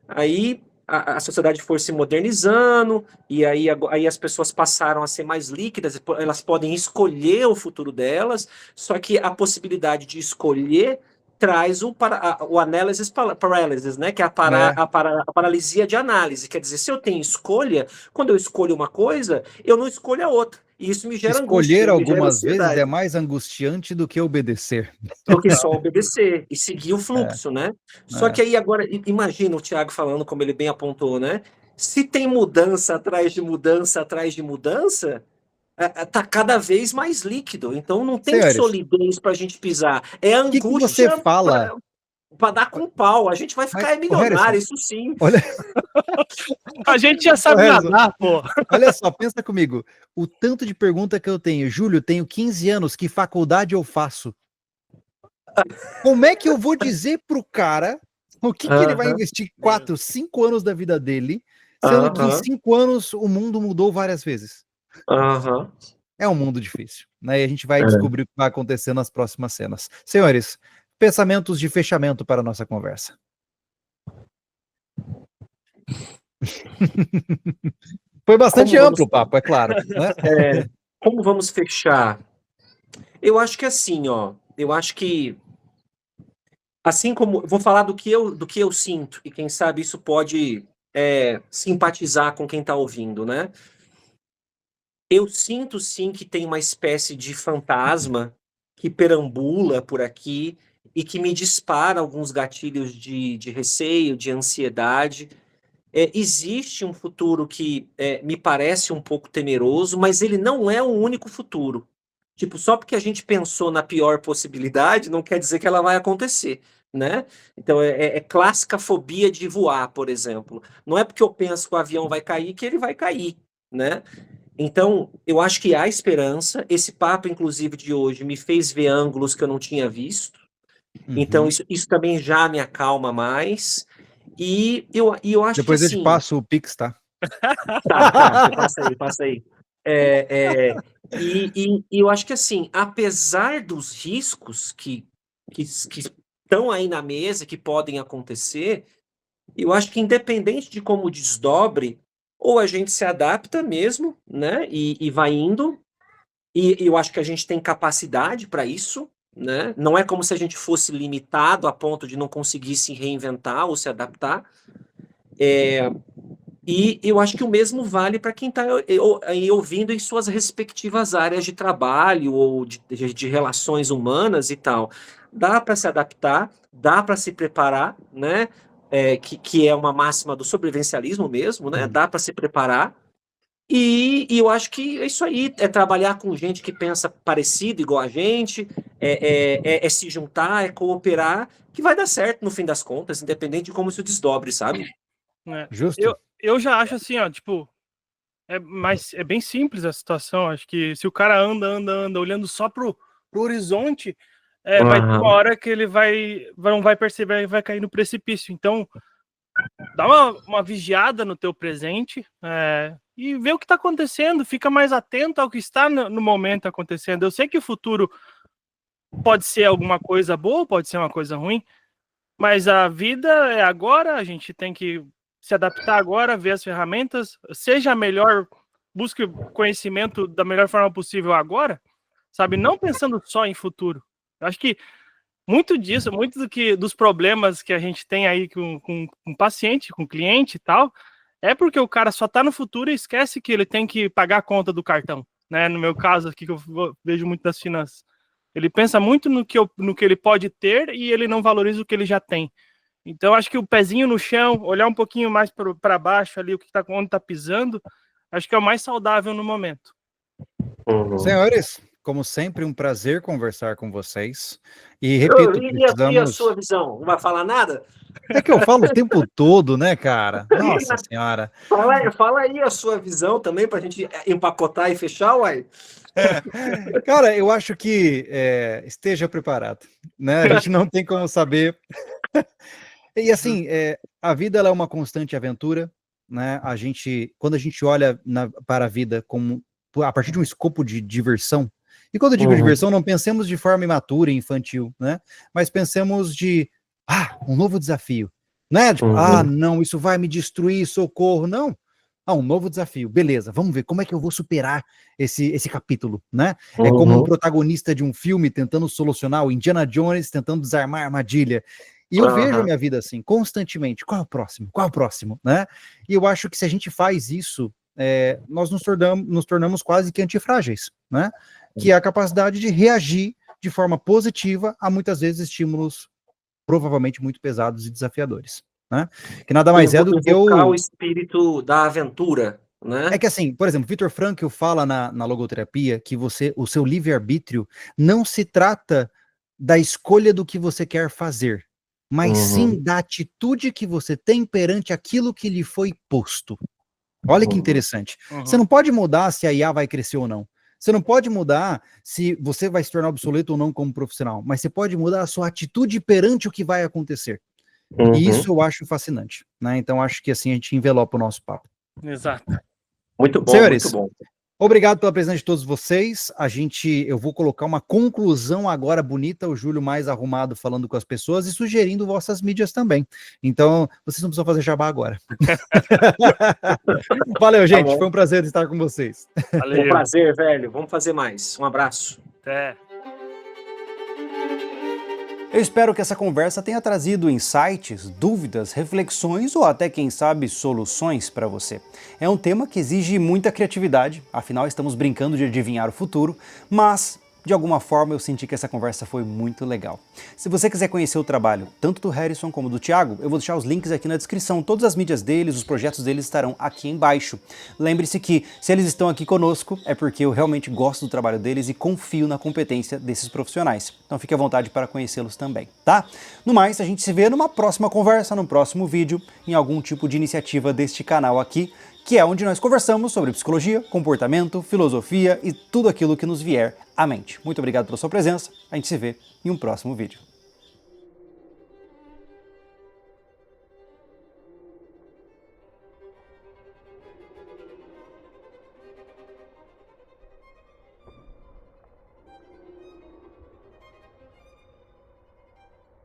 Aí a sociedade foi se modernizando, e aí as pessoas passaram a ser mais líquidas, elas podem escolher o futuro delas, só que a possibilidade de escolher traz o analysis paralysis, né? Que é a paralisia de análise. Quer dizer, se eu tenho escolha, quando eu escolho uma coisa, eu não escolho a outra. E isso me gera angústia. Escolher algumas vezes é mais angustiante do que obedecer. Do que só obedecer e seguir o fluxo, né? Só que aí agora, imagina o Thiago falando, como ele bem apontou, né? Se tem mudança atrás de mudança atrás de mudança, tá cada vez mais líquido. Então não tem solidez para a gente pisar. É angústia. O que você fala? para dar com pau. A gente vai ficar milionário, isso sim. Olha, A gente já sabe nadar, pô. olha só, pensa comigo. O tanto de pergunta que eu tenho. Júlio, tenho 15 anos, que faculdade eu faço? Como é que eu vou dizer pro cara o que ele vai investir 4, 5 anos da vida dele, sendo que em 5 anos o mundo mudou várias vezes? É um mundo difícil, né? E a gente vai descobrir o que vai acontecer nas próximas cenas. Senhores, pensamentos de fechamento para a nossa conversa. Foi bastante amplo o papo, é claro, né? Como vamos fechar? Eu acho que assim, ó, eu acho que assim como vou falar do que eu sinto, e quem sabe isso pode simpatizar com quem está ouvindo, né? Eu sinto sim que tem uma espécie de fantasma que perambula por aqui e que me dispara alguns gatilhos de receio, de ansiedade. Existe um futuro que me parece um pouco temeroso, mas ele não é o único futuro. Tipo, só porque a gente pensou na pior possibilidade, não quer dizer que ela vai acontecer, né? Então, é clássica fobia de voar, por exemplo. Não é porque eu penso que o avião vai cair que ele vai cair, né? Então, eu acho que há esperança. Esse papo, inclusive, de hoje me fez ver ângulos que eu não tinha visto. Então, isso também já me acalma mais. E eu acho Depois que eu te assim. passo o Pix, tá? Tá, passa aí. E eu acho que assim, apesar dos riscos que estão aí na mesa, que podem acontecer, eu acho que independente de como desdobre, ou a gente se adapta mesmo, né? E vai indo. E eu acho que a gente tem capacidade para isso, né? Não é como se a gente fosse limitado a ponto de não conseguir se reinventar ou se adaptar. E eu acho que o mesmo vale para quem está ouvindo em suas respectivas áreas de trabalho ou de relações humanas e tal. Dá para se adaptar, dá para se preparar, né? Que é uma máxima do sobrevivencialismo mesmo, né? Dá para se preparar. E eu acho que é isso aí, é trabalhar com gente que pensa parecido, igual a gente, se juntar, é cooperar, que vai dar certo no fim das contas, independente de como isso desdobre, sabe? Justo. Eu já acho assim, ó, tipo, mas é bem simples a situação. Acho que se o cara anda, olhando só pro horizonte, vai ter uma hora que ele não vai perceber e vai cair no precipício. Então, dá uma vigiada no teu presente e vê o que está acontecendo, fica mais atento ao que está no momento acontecendo. Eu sei que o futuro pode ser alguma coisa boa, pode ser uma coisa ruim, mas a vida é agora, a gente tem que se adaptar agora, ver as ferramentas, seja melhor, busque conhecimento da melhor forma possível agora, sabe? Não pensando só em futuro. Eu acho que muito dos problemas que a gente tem aí com paciente, com cliente e tal, é porque o cara só tá no futuro e esquece que ele tem que pagar a conta do cartão, né? No meu caso aqui, que eu vejo muito das finanças. Ele pensa muito no que ele pode ter e ele não valoriza o que ele já tem. Então, acho que o pezinho no chão, olhar um pouquinho mais para baixo ali, onde tá pisando, acho que é o mais saudável no momento. Senhores, como sempre, um prazer conversar com vocês. E repito, E a sua visão? Não vai falar nada? É que eu falo o tempo todo, né, cara? Nossa Senhora. Fala aí a sua visão também, para a gente empacotar e fechar, uai. Cara, eu acho que esteja preparado, né? A gente não tem como saber. E assim, a vida ela é uma constante aventura, né? Quando a gente olha para a vida como a partir de um escopo de diversão, e quando eu digo diversão, não pensemos de forma imatura e infantil, né? Mas pensemos um novo desafio, né? Tipo, não, isso vai me destruir, socorro, não. Um novo desafio, beleza, vamos ver como é que eu vou superar esse capítulo, né? É como um protagonista de um filme tentando solucionar, o Indiana Jones tentando desarmar a armadilha. E eu vejo a minha vida assim, constantemente. Qual é o próximo? Qual é o próximo? Né? E eu acho que se a gente faz isso, nós nos tornamos quase que antifrágeis, né? Que é a capacidade de reagir de forma positiva a muitas vezes estímulos provavelmente muito pesados e desafiadores, né? Que nada mais é do que o espírito da aventura, né? É que assim, por exemplo, Viktor Frankl fala na logoterapia que o seu livre-arbítrio não se trata da escolha do que você quer fazer, mas sim da atitude que você tem perante aquilo que lhe foi posto. Olha que interessante. Você não pode mudar se a IA vai crescer ou não. Você não pode mudar se você vai se tornar obsoleto ou não como profissional, mas você pode mudar a sua atitude perante o que vai acontecer. E isso eu acho fascinante, né? Então acho que assim a gente envelopa o nosso papo. Exato. Muito bom, Senhores, muito bom. Obrigado pela presença de todos vocês. Eu vou colocar uma conclusão agora bonita, o Júlio mais arrumado falando com as pessoas e sugerindo vossas mídias também. Então, vocês não precisam fazer jabá agora. Valeu, gente. Foi um prazer estar com vocês. Valeu. Um prazer, velho. Vamos fazer mais. Um abraço. Até. Eu espero que essa conversa tenha trazido insights, dúvidas, reflexões ou até, quem sabe, soluções para você. É um tema que exige muita criatividade, afinal estamos brincando de adivinhar o futuro, mas de alguma forma eu senti que essa conversa foi muito legal. Se você quiser conhecer o trabalho tanto do Harrison como do Thiago, eu vou deixar os links aqui na descrição. Todas as mídias deles, os projetos deles estarão aqui embaixo. Lembre-se que se eles estão aqui conosco é porque eu realmente gosto do trabalho deles e confio na competência desses profissionais. Então fique à vontade para conhecê-los também, tá? No mais, a gente se vê numa próxima conversa, no próximo vídeo, em algum tipo de iniciativa deste canal aqui, que é onde nós conversamos sobre psicologia, comportamento, filosofia e tudo aquilo que nos vier à mente. Muito obrigado pela sua presença, a gente se vê em um próximo vídeo.